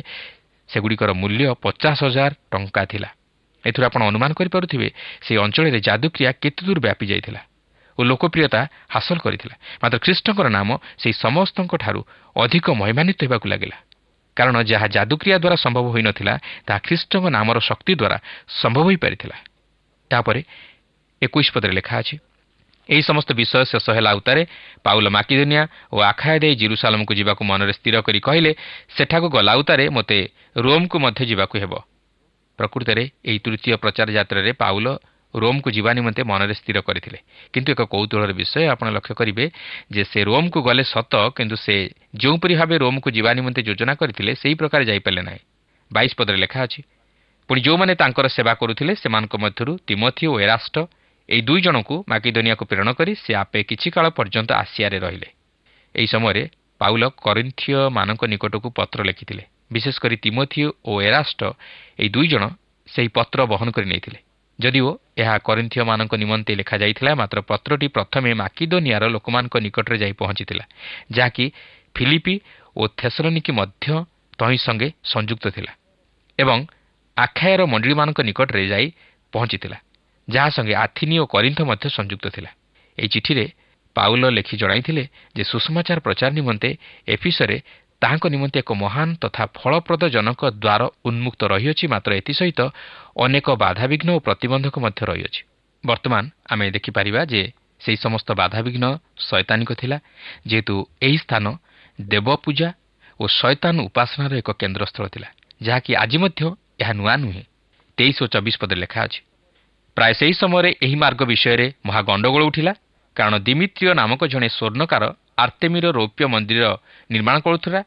ସେଗୁଡ଼ିକର ମୂଲ୍ୟ 50,000 ଟଙ୍କା ଥିଲା। ଏଥିରୁ ଆପଣ ଅନୁମାନ କରିପାରୁଥିବେ ସେହି ଅଞ୍ଚଳରେ ଯାଦୁକ୍ରିୟା କେତେ ଦୂର ବ୍ୟାପି ଯାଇଥିଲା ଓ ଲୋକପ୍ରିୟତା ହାସଲ କରିଥିଲା। ମାତ୍ର ଖ୍ରୀଷ୍ଟଙ୍କର ନାମ ସେହି ସମସ୍ତଙ୍କଠାରୁ ଅଧିକ ମହିମାନ୍ୱିତ ହେବାକୁ ଲାଗିଲା, କାରଣ ଯାହା ଯାଦୁକ୍ରିୟା ଦ୍ୱାରା ସମ୍ଭବ ହୋଇନଥିଲା ତାହା ଖ୍ରୀଷ୍ଟଙ୍କ ନାମର ଶକ୍ତି ଦ୍ୱାରା ସମ୍ଭବ ହୋଇପାରିଥିଲା। ତାପରେ 21 ପଦରେ ଲେଖା ଅଛି, ଏହି ସମସ୍ତ ବିଷୟ ଶେଷ ହେଲା ଉତ୍ତାରେ ପାଉଲ ମାକିଦୋନିଆ ଓ ଆଖାୟା ଦେଇ ଜେରୁସାଲେମକୁ ଯିବାକୁ ମନରେ ସ୍ଥିର କରି କହିଲେ, ସେଠାକୁ ଗଲା ଉତ୍ତାରେ ମୋତେ ରୋମକୁ ମଧ୍ୟ ଯିବାକୁ ହେବ। ପ୍ରକୃତରେ ଏହି ତୃତୀୟ ପ୍ରଚାର ଯାତ୍ରାରେ ପାଉଲ ରୋମକୁ ଯିବା ନିମନ୍ତେ ମନରେ ସ୍ଥିର କରିଥିଲେ। କିନ୍ତୁ ଏକ କୌତୁହଳର ବିଷୟ ଆପଣ ଲକ୍ଷ୍ୟ କରିବେ ଯେ ସେ ରୋମକୁ ଗଲେ ସତ, କିନ୍ତୁ ସେ ଯେଉଁପରି ଭାବେ ରୋମକୁ ଯିବା ନିମନ୍ତେ ଯୋଜନା କରିଥିଲେ ସେହି ପ୍ରକାର ଯାଇପାରିଲେ ନାହିଁ। 22 ପଦରେ ଲେଖା ଅଛି, ପୁଣି ଯେଉଁମାନେ ତାଙ୍କର ସେବା କରୁଥିଲେ ସେମାନଙ୍କ ମଧ୍ୟରୁ ତିମୋଥି ଓ ଏରାଷ୍ଟ ଏହି 2 ଜଣଙ୍କୁ ମାକିଦୋନିଆକୁ ପ୍ରେରଣ କରି ସେ ଆପେ କିଛି କାଳ ପର୍ଯ୍ୟନ୍ତ ଆସିଆରେ ରହିଲେ। ଏହି ସମୟରେ ପାଉଲ କରିନ୍ଥିୟମାନଙ୍କ ନିକଟକୁ ପତ୍ର ଲେଖିଥିଲେ। ବିଶେଷ କରି ତିମୋଥି ଓ ଏରାଷ୍ଟ ଏହି 2 ଜଣ ସେହି ପତ୍ର ବହନ କରି ନେଇଥିଲେ। ଯଦିଓ ଏହା କରିନ୍ଥିୟମାନଙ୍କ ନିମନ୍ତେ ଲେଖାଯାଇଥିଲା, ମାତ୍ର ପତ୍ରଟି ପ୍ରଥମେ ମାକିଦୋନିଆର ଲୋକମାନଙ୍କ ନିକଟରେ ଯାଇ ପହଞ୍ଚିଥିଲା, ଯାହାକି ଫିଲିପି ଓ ଥେସଲୋନିକି ମଧ୍ୟ ତହିଁ ସଙ୍ଗେ ସଂଯୁକ୍ତ ଥିଲା ଏବଂ ଆଖାୟାର ମଣ୍ଡଳୀମାନଙ୍କ ନିକଟରେ ଯାଇ ପହଞ୍ଚିଥିଲା, ଯାହା ସଙ୍ଗେ ଆଥିନି ଓ କରିନ୍ଥ ମଧ୍ୟ ସଂଯୁକ୍ତ ଥିଲା। ଏହି ଚିଠିରେ ପାଉଲ ଲେଖି ଜଣାଇଥିଲେ ଯେ ସୁସମାଚାର ପ୍ରଚାର ନିମନ୍ତେ ଏଫିସରେ ତାହାଙ୍କ ନିମନ୍ତେ ଏକ ମହାନ ତଥା ଫଳପ୍ରଦ ଜନକ ଦ୍ୱାର ଉନ୍ମୁକ୍ତ ରହିଅଛି, ମାତ୍ର ଏଥିସହିତ ଅନେକ ବାଧାବିଘ୍ନ ଓ ପ୍ରତିବନ୍ଧକ ମଧ୍ୟ ରହିଅଛି। ବର୍ତ୍ତମାନ ଆମେ ଦେଖିପାରିବା ଯେ ସେହି ସମସ୍ତ ବାଧାବିଘ୍ନ ଶୈତାନିକ ଥିଲା, ଯେହେତୁ ଏହି ସ୍ଥାନ ଦେବପୂଜା ଓ ଶୈତାନ ଉପାସନାର ଏକ କେନ୍ଦ୍ରସ୍ଥଳ ଥିଲା, ଯାହାକି ଆଜି ମଧ୍ୟ ଏହା ନୂଆ ନୁହେଁ। 23 ଓ 24 ପଦରେ ଲେଖା ଅଛି, ପ୍ରାୟ ସେହି ସମୟରେ ଏହି ମାର୍ଗ ବିଷୟରେ ମହା ଗଣ୍ଡଗୋଳ ଉଠିଲା, କାରଣ ଦିମିତ୍ରିୟ ନାମକ ଜଣେ ସ୍ୱର୍ଣ୍ଣକାର ଆର୍ତେମିର ରୌପ୍ୟ ମନ୍ଦିର ନିର୍ମାଣ କରୁଥିଲା,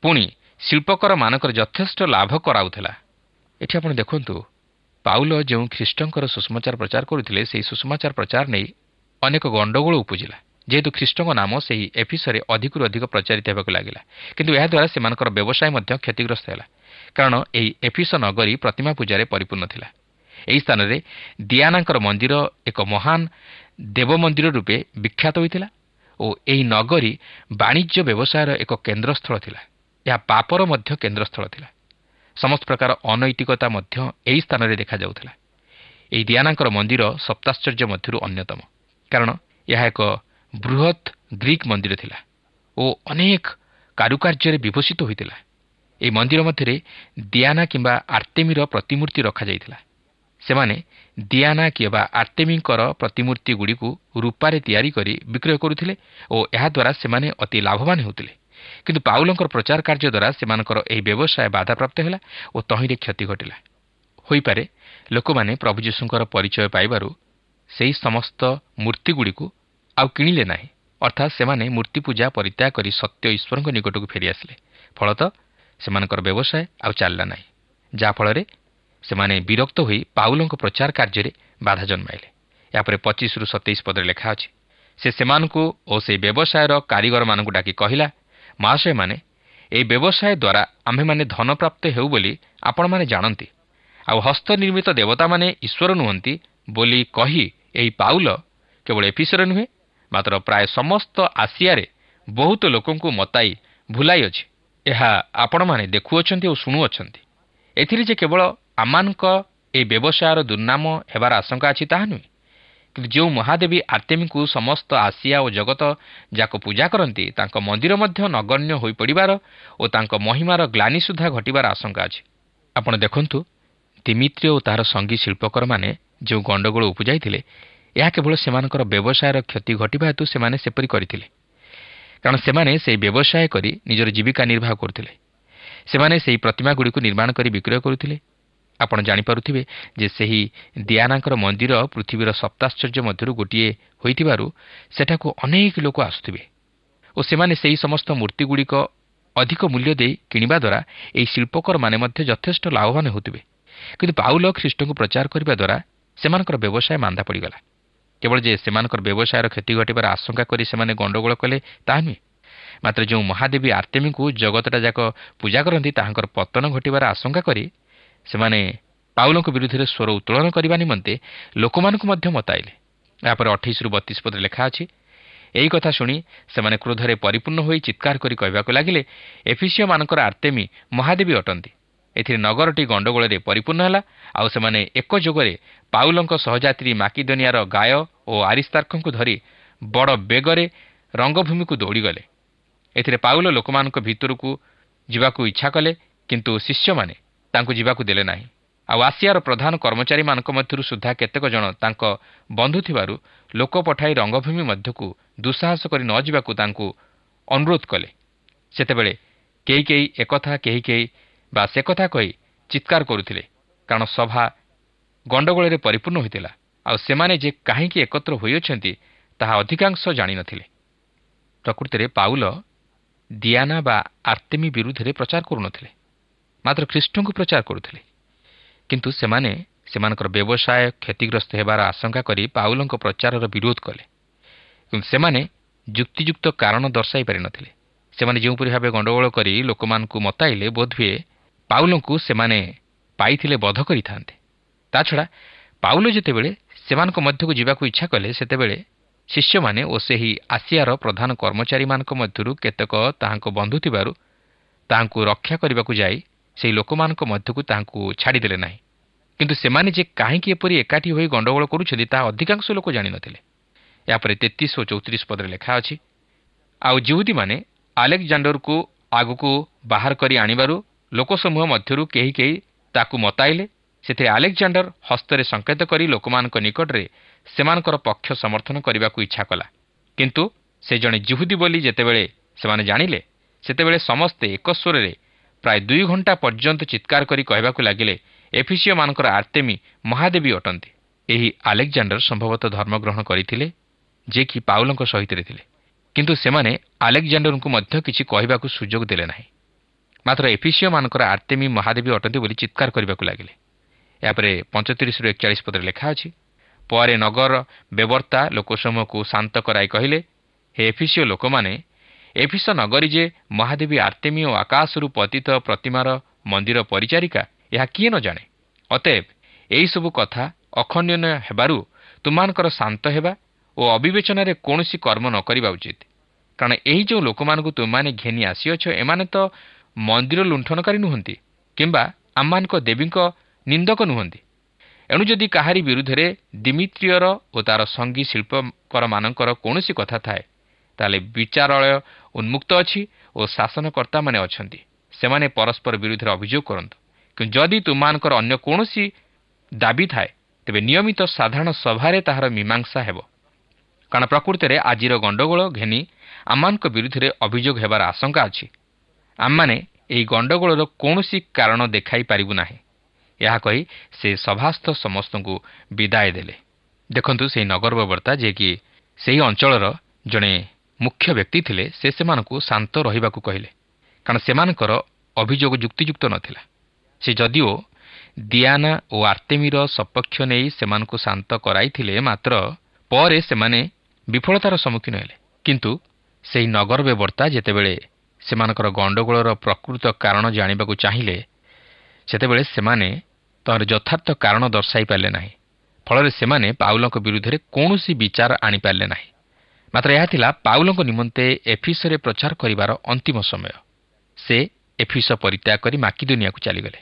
ପୁଣି ଶିଳ୍ପକରମାନଙ୍କର ଯଥେଷ୍ଟ ଲାଭ କରାଉଥିଲା। ଏଠି ଆପଣ ଦେଖନ୍ତୁ, ପାଉଲ ଯେଉଁ ଖ୍ରୀଷ୍ଟଙ୍କର ସୁସମାଚାର ପ୍ରଚାର କରୁଥିଲେ ସେହି ସୁସମାଚାର ପ୍ରଚାର ନେଇ ଅନେକ ଗଣ୍ଡଗୋଳ ଉପୁଜିଲା, ଯେହେତୁ ଖ୍ରୀଷ୍ଟଙ୍କ ନାମ ସେହି ଏଫିସରେ ଅଧିକରୁ ଅଧିକ ପ୍ରଚାରିତ ହେବାକୁ ଲାଗିଲା। କିନ୍ତୁ ଏହାଦ୍ୱାରା ସେମାନଙ୍କର ବ୍ୟବସାୟ ମଧ୍ୟ କ୍ଷତିଗ୍ରସ୍ତ ହେଲା, କାରଣ ଏହି ଏଫିସ ନଗରୀ ପ୍ରତିମା ପୂଜାରେ ପରିପୂର୍ଣ୍ଣ ଥିଲା। ଏହି ସ୍ଥାନରେ ଦିଆନାଙ୍କର ମନ୍ଦିର ଏକ ମହାନ ଦେବ ମନ୍ଦିର ରୂପେ ବିଖ୍ୟାତ ହୋଇଥିଲା ଓ ଏହି ନଗରୀ ବାଣିଜ୍ୟ ବ୍ୟବସାୟର ଏକ କେନ୍ଦ୍ରସ୍ଥଳ ଥିଲା। ଏହା ପାପର ମଧ୍ୟ କେନ୍ଦ୍ରସ୍ଥଳ ଥିଲା। ସମସ୍ତ ପ୍ରକାର ଅନୈତିକତା ମଧ୍ୟ ଏହି ସ୍ଥାନରେ ଦେଖାଯାଉଥିଲା। ଏହି ଦିଆନାଙ୍କର ମନ୍ଦିର ସପ୍ତାଶ୍ଚର୍ଯ୍ୟ ମଧ୍ୟରୁ ଅନ୍ୟତମ, କାରଣ ଏହା ଏକ ବୃହତ୍ ଗ୍ରୀକ୍ ମନ୍ଦିର ଥିଲା ଓ ଅନେକ କାରୁକାର୍ଯ୍ୟରେ ବିଭୂଷିତ ହୋଇଥିଲା। ଏହି ମନ୍ଦିର ମଧ୍ୟରେ ଦିଆନା କିମ୍ବା ଆର୍ତେମିର ପ୍ରତିମୂର୍ତ୍ତି ରଖାଯାଇଥିଲା। ସେମାନେ ଦିଆନା କିମ୍ବା ଆର୍ତେମିଙ୍କର ପ୍ରତିମୂର୍ତ୍ତିଗୁଡ଼ିକୁ ରୂପାରେ ତିଆରି କରି ବିକ୍ରୟ କରୁଥିଲେ ଓ ଏହାଦ୍ୱାରା ସେମାନେ ଅତି ଲାଭବାନ ହେଉଥିଲେ। କିନ୍ତୁ ପାଉଲଙ୍କର ପ୍ରଚାର କାର୍ଯ୍ୟ ଦ୍ୱାରା ସେମାନଙ୍କର ଏହି ବ୍ୟବସାୟ ବାଧାପ୍ରାପ୍ତ ହେଲା ଓ ତହିଁରେ କ୍ଷତି ଘଟିଲା। ହୋଇପାରେ ଲୋକମାନେ ପ୍ରଭୁ ଯୀଶୁଙ୍କର ପରିଚୟ ପାଇବାରୁ ସେହି ସମସ୍ତ ମୂର୍ତ୍ତିଗୁଡ଼ିକୁ ଆଉ କିଣିଲେ ନାହିଁ, ଅର୍ଥାତ୍ ସେମାନେ ମୂର୍ତ୍ତି ପୂଜା ପରିତ୍ୟାଗ କରି ସତ୍ୟ ଈଶ୍ୱରଙ୍କ ନିକଟକୁ ଫେରିଆସିଲେ। ଫଳତଃ ସେମାନଙ୍କର ବ୍ୟବସାୟ ଆଉ ଚାଲିଲା ନାହିଁ, ଯାହାଫଳରେ ସେମାନେ ବିରକ୍ତ ହୋଇ ପାଉଲଙ୍କ ପ୍ରଚାର କାର୍ଯ୍ୟରେ ବାଧା ଜନ୍ମାଇଲେ। ଏହାପରେ 25ରୁ 27 ପଦରେ ଲେଖା ଅଛି, ସେ ସେମାନଙ୍କୁ ଓ ସେହି ବ୍ୟବସାୟର କାରିଗରମାନଙ୍କୁ ଡାକି କହିଲା, ମହାଶୟମାନେ, ଏହି ବ୍ୟବସାୟ ଦ୍ୱାରା ଆମ୍ଭେମାନେ ଧନପ୍ରାପ୍ତ ହେଉ ବୋଲି ଆପଣମାନେ ଜାଣନ୍ତି, ଆଉ ହସ୍ତନିର୍ମିତ ଦେବତାମାନେ ଈଶ୍ୱର ନୁହନ୍ତି ବୋଲି କହି ଏହି ପାଉଲ କେବଳ ଏଫିସରେ ନୁହେଁ, ମାତ୍ର ପ୍ରାୟ ସମସ୍ତ ଆସିଆରେ ବହୁତ ଲୋକଙ୍କୁ ମତାଇ ଭୁଲାଇଅଛି। ଏହା ଆପଣମାନେ ଦେଖୁଅଛନ୍ତି ଓ ଶୁଣୁଅଛନ୍ତି। ଏଥିରେ ଯେ କେବଳ ଆମମାନଙ୍କ ଏହି ବ୍ୟବସାୟର ଦୁର୍ନାମ ହେବାର ଆଶଙ୍କା ଅଛି ତାହା ନୁହେଁ, କିନ୍ତୁ ଯେଉଁ ମହାଦେବୀ ଆର୍ତେମିକୁ ସମସ୍ତ ଆସିଆ ଓ ଜଗତ ଯାକ ପୂଜା କରନ୍ତି, ତାଙ୍କ ମନ୍ଦିର ମଧ୍ୟ ନଗଣ୍ୟ ହୋଇପଡ଼ିବାର ଓ ତାଙ୍କ ମହିମାର ଗ୍ଲାନି ସୁଦ୍ଧା ଘଟିବାର ଆଶଙ୍କା ଅଛି। ଆପଣ ଦେଖନ୍ତୁ, ଦିମିତ୍ରିୟ ଓ ତାହାର ସଙ୍ଗୀ ଶିଳ୍ପକରମାନେ ଯେଉଁ ଗଣ୍ଡଗୋଳ ଉପୁଜାଇଥିଲେ, ଏହା କେବଳ ସେମାନଙ୍କର ବ୍ୟବସାୟର କ୍ଷତି ଘଟିବା ହେତୁ ସେମାନେ ସେପରି କରିଥିଲେ, କାରଣ ସେମାନେ ସେହି ବ୍ୟବସାୟ କରି ନିଜର ଜୀବିକା ନିର୍ବାହ କରୁଥିଲେ। ସେମାନେ ସେହି ପ୍ରତିମାଗୁଡ଼ିକୁ ନିର୍ମାଣ କରି ବିକ୍ରୟ କରୁଥିଲେ। ଆପଣ ଜାଣିପାରୁଥିବେ ଯେ ସେହି ଦିଆନାଙ୍କର ମନ୍ଦିର ପୃଥିବୀର ସପ୍ତାଶ୍ଚର୍ଯ୍ୟ ମଧ୍ୟରୁ ଗୋଟିଏ ହୋଇଥିବାରୁ ସେଠାକୁ ଅନେକ ଲୋକ ଆସୁଥିବେ ଓ ସେମାନେ ସେହି ସମସ୍ତ ମୂର୍ତ୍ତିଗୁଡ଼ିକ ଅଧିକ ମୂଲ୍ୟ ଦେଇ କିଣିବା ଦ୍ୱାରା ଏହି ଶିଳ୍ପକରମାନେ ମଧ୍ୟ ଯଥେଷ୍ଟ ଲାଭବାନ ହେଉଥିବେ। କିନ୍ତୁ ପାଉଲ ଖ୍ରୀଷ୍ଟଙ୍କୁ ପ୍ରଚାର କରିବା ଦ୍ୱାରା ସେମାନଙ୍କର ବ୍ୟବସାୟ ମାନ୍ଦା ପଡ଼ିଗଲା। କେବଳ ଯେ ସେମାନଙ୍କର ବ୍ୟବସାୟର କ୍ଷତି ଘଟିବାର ଆଶଙ୍କା କରି ସେମାନେ ଗଣ୍ଡଗୋଳ କଲେ ତାହା ନୁହେଁ, ମାତ୍ର ଯେଉଁ ମହାଦେବୀ ଆର୍ତେମିକୁ ଜଗତଟା ଯାକ ପୂଜା କରନ୍ତି ତାହାଙ୍କର ପତନ ଘଟିବାର ଆଶଙ୍କା କରି ସେମାନେ ପାଉଲଙ୍କ ବିରୁଦ୍ଧରେ ସ୍ୱର ଉତ୍ତୋଳନ କରିବା ନିମନ୍ତେ ଲୋକମାନଙ୍କୁ ମଧ୍ୟ ମତାଇଲେ। ଏହାପରେ 28-32 ପଦରେ ଲେଖା ଅଛି, ଏହି କଥା ଶୁଣି ସେମାନେ କ୍ରୋଧରେ ପରିପୂର୍ଣ୍ଣ ହୋଇ ଚିତ୍କାର କରି କହିବାକୁ ଲାଗିଲେ, ଏଫିସିଓମାନଙ୍କର ଆର୍ତ୍ତେମୀ ମହାଦେବୀ ଅଟନ୍ତି। ଏଥିରେ ନଗରଟି ଗଣ୍ଡଗୋଳରେ ପରିପୂର୍ଣ୍ଣ ହେଲା। ଆଉ ସେମାନେ ଏକଯୋଗରେ ପାଉଲଙ୍କ ସହଯାତ୍ରୀ ମାକିଦୋନିଆର ଗାୟ ଓ ଆରିସ୍ତାର୍କଙ୍କୁ ଧରି ବଡ଼ ବେଗରେ ରଙ୍ଗଭୂମିକୁ ଦୌଡ଼ିଗଲେ। ଏଥିରେ ପାଉଲ ଲୋକମାନଙ୍କ ଭିତରକୁ ଯିବାକୁ ଇଚ୍ଛା କଲେ, କିନ୍ତୁ ଶିଷ୍ୟମାନେ ତାଙ୍କୁ ଯିବାକୁ ଦେଲେ ନାହିଁ। ଆଉ ଆସିଆର ପ୍ରଧାନ କର୍ମଚାରୀମାନଙ୍କ ମଧ୍ୟରୁ ସୁଦ୍ଧା କେତେକ ଜଣ ତାଙ୍କ ବନ୍ଧୁ ଥିବାରୁ ଲୋକ ପଠାଇ ରଙ୍ଗଭୂମି ମଧ୍ୟକୁ ଦୁଃସାହସ କରି ନ ଯିବାକୁ ତାଙ୍କୁ ଅନୁରୋଧ କଲେ। ସେତେବେଳେ କେହି କେହି ଏକଥା କେହି କେହି ବା ସେ କଥା କହି ଚିତ୍କାର କରୁଥିଲେ, କାରଣ ସଭା ଗଣ୍ଡଗୋଳରେ ପରିପୂର୍ଣ୍ଣ ହୋଇଥିଲା। ଆଉ ସେମାନେ ଯେ କାହିଁକି ଏକତ୍ର ହୋଇଅଛନ୍ତି ତାହା ଅଧିକାଂଶ ଜାଣିନଥିଲେ। ପ୍ରକୃତିରେ ପାଉଲ ଦିଆନା ବା ଆର୍ତ୍ତେମୀ ବିରୁଦ୍ଧରେ ପ୍ରଚାର କରୁନଥିଲେ, ମାତ୍ର ଖ୍ରୀଷ୍ଟଙ୍କୁ ପ୍ରଚାର କରୁଥିଲେ। କିନ୍ତୁ ସେମାନେ ସେମାନଙ୍କର ବ୍ୟବସାୟ କ୍ଷତିଗ୍ରସ୍ତ ହେବାର ଆଶଙ୍କା କରି ପାଉଲଙ୍କ ପ୍ରଚାରର ବିରୋଧ କଲେ। କିନ୍ତୁ ସେମାନେ ଯୁକ୍ତିଯୁକ୍ତ କାରଣ ଦର୍ଶାଇ ପାରିନଥିଲେ। ସେମାନେ ଯେଉଁପରି ଭାବେ ଗଣ୍ଡଗୋଳ କରି ଲୋକମାନଙ୍କୁ ମତାଇଲେ, ବୋଧହୁଏ ପାଉଲଙ୍କୁ ସେମାନେ ପାଇଥିଲେ ବଧ କରିଥାନ୍ତେ। ତାଛଡ଼ା ପାଉଲ ଯେତେବେଳେ ସେମାନଙ୍କ ମଧ୍ୟକୁ ଯିବାକୁ ଇଚ୍ଛା କଲେ, ସେତେବେଳେ ଶିଷ୍ୟମାନେ ଓ ସେହି ଆସିଆର ପ୍ରଧାନ କର୍ମଚାରୀମାନଙ୍କ ମଧ୍ୟରୁ କେତେକ ତାହାଙ୍କ ବନ୍ଧୁ ଥିବାରୁ ତାହାଙ୍କୁ ରକ୍ଷା କରିବାକୁ ଯାଇ ସେହି ଲୋକମାନଙ୍କ ମଧ୍ୟକୁ ତାହାଙ୍କୁ ଛାଡ଼ିଦେଲେ ନାହିଁ। କିନ୍ତୁ ସେମାନେ ଯେ କାହିଁକି ଏପରି ଏକାଠି ହୋଇ ଗଣ୍ଡଗୋଳ କରୁଛନ୍ତି ତାହା ଅଧିକାଂଶ ଲୋକ ଜାଣିନଥିଲେ। ଏହାପରେ 33 ଓ 34 ପଦରେ ଲେଖା ଅଛି, ଆଉ ଯିହୁଦୀମାନେ ଆଲେକ୍ଜାଣ୍ଡରକୁ ଆଗକୁ ବାହାର କରି ଆଣିବାରୁ ଲୋକସମୂହ ମଧ୍ୟରୁ କେହି କେହି ତାକୁ ମତାଇଲେ। ସେଥିରେ ଆଲେକ୍ଜାଣ୍ଡର ହସ୍ତରେ ସଙ୍କେତ କରି ଲୋକମାନଙ୍କ ନିକଟରେ ସେମାନଙ୍କର ପକ୍ଷ ସମର୍ଥନ କରିବାକୁ ଇଚ୍ଛା କଲା। କିନ୍ତୁ ସେ ଜଣେ ଯିହୁଦୀ ବୋଲି ଯେତେବେଳେ ସେମାନେ ଜାଣିଲେ, ସେତେବେଳେ ସମସ୍ତେ ଏକସ୍ୱରରେ ପ୍ରାୟ 2 ଘଣ୍ଟା ପର୍ଯ୍ୟନ୍ତ ଚିତ୍କାର କରି କହିବାକୁ ଲାଗିଲେ, ଏଫିସିଓମାନଙ୍କର ଆର୍ତ୍ତେମୀ ମହାଦେବୀ ଅଟନ୍ତି। ଏହି ଆଲେକ୍ଜାଣ୍ଡର ସମ୍ଭବତଃ ଧର୍ମଗ୍ରହଣ କରିଥିଲେ, ଯେ କି ପାଉଲଙ୍କ ସହିତ ଥିଲେ। କିନ୍ତୁ ସେମାନେ ଆଲେକ୍ଜାଣ୍ଡରଙ୍କୁ ମଧ୍ୟ କିଛି କହିବାକୁ ସୁଯୋଗ ଦେଲେ ନାହିଁ। ମାତ୍ର ଏଫିସିଓମାନଙ୍କର ଆର୍ତ୍ତେମୀ ମହାଦେବୀ ଅଟନ୍ତି ବୋଲି ଚିତ୍କାର କରିବାକୁ ଲାଗିଲେ। ଏହାପରେ 35-41 ପଦରେ ଲେଖା ଅଛି, ପରେ ନଗର ବେବର୍ତ୍ତା ଲୋକସମୂହକୁ ଶାନ୍ତ କରାଇ କହିଲେ, ହେ ଏଫିସିଓ ଲୋକମାନେ, ଏଫିସ ନଗରୀ ଯେ ମହାଦେବୀ ଆର୍ତ୍ତେମୀ ଓ ଆକାଶରୁ ପତିତ ପ୍ରତିମାର ମନ୍ଦିର ପରିଚାରିକା, ଏହା କିଏ ନ ଜାଣେ? ଅତଏବ ଏହିସବୁ କଥା ଅଖଣ୍ଡନୀୟ ହେବାରୁ ତୁମମାନଙ୍କର ଶାନ୍ତ ହେବା ଓ ଅବିବେଚନାରେ କୌଣସି କର୍ମ ନ କରିବା ଉଚିତ। କାରଣ ଏହି ଯେଉଁ ଲୋକମାନଙ୍କୁ ତୁମମାନେ ଘେନି ଆସିଅଛ, ଏମାନେ ତ ମନ୍ଦିର ଲୁଣ୍ଠନକାରୀ ନୁହନ୍ତି କିମ୍ବା ଆମମାନଙ୍କ ଦେବୀଙ୍କ ନିନ୍ଦକ ନୁହନ୍ତି। ଏଣୁ ଯଦି କାହାରି ବିରୁଦ୍ଧରେ ଦିମିତ୍ରିୟର ଓ ତାର ସଙ୍ଗୀ ଶିଳ୍ପକରମାନଙ୍କର କୌଣସି କଥା ଥାଏ, ତାହେଲେ ବିଚାରାଳୟ ଉନ୍ମୁକ୍ତ ଅଛି ଓ ଶାସନକର୍ତ୍ତାମାନେ ଅଛନ୍ତି। ସେମାନେ ପରସ୍ପର ବିରୁଦ୍ଧରେ ଅଭିଯୋଗ କରନ୍ତୁ। କିନ୍ତୁ ଯଦି ତୁମମାନଙ୍କର ଅନ୍ୟ କୌଣସି ଦାବି ଥାଏ, ତେବେ ନିୟମିତ ସାଧାରଣ ସଭାରେ ତାହାର ମୀମାଂସା ହେବ। କାରଣ ପ୍ରକୃତରେ ଆଜିର ଗଣ୍ଡଗୋଳ ଘେନି ଆମମାନଙ୍କ ବିରୁଦ୍ଧରେ ଅଭିଯୋଗ ହେବାର ଆଶଙ୍କା ଅଛି। ଆମମାନେ ଏହି ଗଣ୍ଡଗୋଳର କୌଣସି କାରଣ ଦେଖାଇ ପାରିବୁ ନାହିଁ। ଏହା କହି ସେ ସଭାସ୍ଥ ସମସ୍ତଙ୍କୁ ବିଦାୟ ଦେଲେ। ଦେଖନ୍ତୁ, ସେହି ନଗରବର୍ତ୍ତା ଯିଏକି ସେହି ଅଞ୍ଚଳର ଜଣେ ମୁଖ୍ୟ ବ୍ୟକ୍ତି ଥିଲେ, ସେ ସେମାନଙ୍କୁ ଶାନ୍ତ ରହିବାକୁ କହିଲେ, କାରଣ ସେମାନଙ୍କର ଅଭିଯୋଗ ଯୁକ୍ତିଯୁକ୍ତ ନଥିଲା। ସେ ଯଦିଓ ଦିଆନା ଓ ଆର୍ତ୍ତେମୀର ସପକ୍ଷ ନେଇ ସେମାନଙ୍କୁ ଶାନ୍ତ କରାଇଥିଲେ, ମାତ୍ର ପରେ ସେମାନେ ବିଫଳତାର ସମ୍ମୁଖୀନ ହେଲେ। କିନ୍ତୁ ସେହି ନଗର ବେବର୍ତ୍ତା ଯେତେବେଳେ ସେମାନଙ୍କର ଗଣ୍ଡଗୋଳର ପ୍ରକୃତ କାରଣ ଜାଣିବାକୁ ଚାହିଁଲେ, ସେତେବେଳେ ସେମାନେ ତାହାର ଯଥାର୍ଥ କାରଣ ଦର୍ଶାଇ ପାରିଲେ ନାହିଁ। ଫଳରେ ସେମାନେ ପାଉଲଙ୍କ ବିରୁଦ୍ଧରେ କୌଣସି ବିଚାର ଆଣିପାରିଲେ ନାହିଁ। ମାତ୍ର ଏହା ଥିଲା ପାଉଲଙ୍କ ନିମନ୍ତେ ଏଫିସରେ ପ୍ରଚାର କରିବାର ଅନ୍ତିମ ସମୟ। ସେ ଏଫିସ ପରିତ୍ୟାଗ କରି ମାକିଦୋନିଆକୁ ଚାଲିଗଲେ।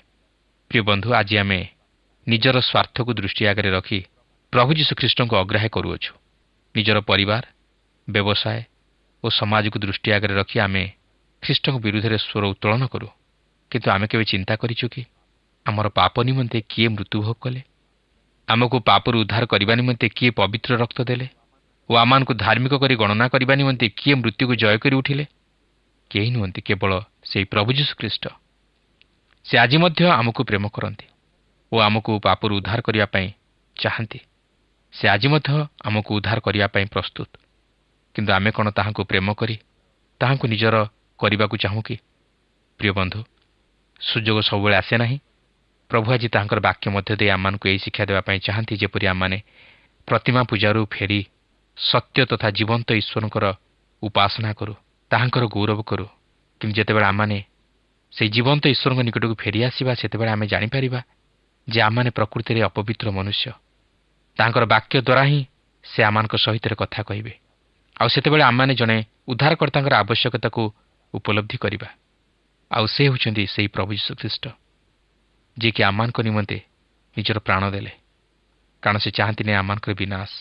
ପ୍ରିୟ ବନ୍ଧୁ, ଆଜି ଆମେ ନିଜର ସ୍ୱାର୍ଥକୁ ଦୃଷ୍ଟି ଆଗରେ ରଖି ପ୍ରଭୁ ଯୀଶୁଖ୍ରୀଷ୍ଟଙ୍କୁ ଅଗ୍ରାହ୍ୟ କରୁଅଛୁ। ନିଜର ପରିବାର, ବ୍ୟବସାୟ ଓ ସମାଜକୁ ଦୃଷ୍ଟି ଆଗରେ ରଖି ଆମେ ଖ୍ରୀଷ୍ଟଙ୍କ ବିରୁଦ୍ଧରେ ସ୍ୱର ଉତ୍ତୋଳନ କରୁ। କିନ୍ତୁ ଆମେ କେବେ ଚିନ୍ତା କରିଛୁ କି ଆମର ପାପ ନିମନ୍ତେ କିଏ ମୃତ୍ୟୁଭୋଗ କଲେ? ଆମକୁ ପାପରୁ ଉଦ୍ଧାର କରିବା ନିମନ୍ତେ କିଏ ପବିତ୍ର ରକ୍ତ ଦେଲେ ଓ ଆମମାନଙ୍କୁ ଧାର୍ମିକ କରି ଗଣନା କରିବା ନିମନ୍ତେ କିଏ ମୃତ୍ୟୁକୁ ଜୟ କରି ଉଠିଲେ? କେହି ନୁହନ୍ତି, କେବଳ ସେହି ପ୍ରଭୁ ଯୀଶୁଖ୍ରୀଷ୍ଟ। ସେ ଆଜି ମଧ୍ୟ ଆମକୁ ପ୍ରେମ କରନ୍ତି ଓ ଆମକୁ ପାପରୁ ଉଦ୍ଧାର କରିବା ପାଇଁ ଚାହାନ୍ତି। ସେ ଆଜି ମଧ୍ୟ ଆମକୁ ଉଦ୍ଧାର କରିବା ପାଇଁ ପ୍ରସ୍ତୁତ। କିନ୍ତୁ ଆମେ କ'ଣ ତାହାଙ୍କୁ ପ୍ରେମ କରି ତାହାଙ୍କୁ ନିଜର କରିବାକୁ ଚାହୁଁ କି? ପ୍ରିୟ ବନ୍ଧୁ, ସୁଯୋଗ ସବୁବେଳେ ଆସେ ନାହିଁ। ପ୍ରଭୁ ଆଜି ତାହାଙ୍କର ବାକ୍ୟ ମଧ୍ୟ ଦେଇ ଆମମାନଙ୍କୁ ଏହି ଶିକ୍ଷା ଦେବା ପାଇଁ ଚାହାନ୍ତି, ଯେପରି ଆମମାନେ ପ୍ରତିମା ପୂଜାରୁ ଫେରି ସତ୍ୟ ତଥା ଜୀବନ୍ତ ଈଶ୍ୱରଙ୍କର ଉପାସନା କରୁ, ତାହାଙ୍କର ଗୌରବ କରୁ। କିନ୍ତୁ ଯେତେବେଳେ ଆମମାନେ ସେହି ଜୀବନ୍ତ ଈଶ୍ୱରଙ୍କ ନିକଟକୁ ଫେରିଆସିବା, ସେତେବେଳେ ଆମେ ଜାଣିପାରିବା ଯେ ଆମମାନେ ପ୍ରକୃତିରେ ଅପବିତ୍ର ମନୁଷ୍ୟ। ତାଙ୍କର ବାକ୍ୟ ଦ୍ୱାରା ହିଁ ସେ ଆମମାନଙ୍କ ସହିତ କଥା କହିବେ। ଆଉ ସେତେବେଳେ ଆମମାନେ ଜଣେ ଉଦ୍ଧାରକର୍ତ୍ତାଙ୍କର ଆବଶ୍ୟକତାକୁ ଉପଲବ୍ଧି କରିବା। ଆଉ ସେ ହେଉଛନ୍ତି ସେହି ପ୍ରଭୁ ଯୀଶୁଖ୍ରୀଷ୍ଟ, ଯିଏକି ଆମମାନଙ୍କ ନିମନ୍ତେ ନିଜର ପ୍ରାଣ ଦେଲେ। କାରଣ ସେ ଚାହାନ୍ତିନି ଆମମାନଙ୍କର ବିନାଶ,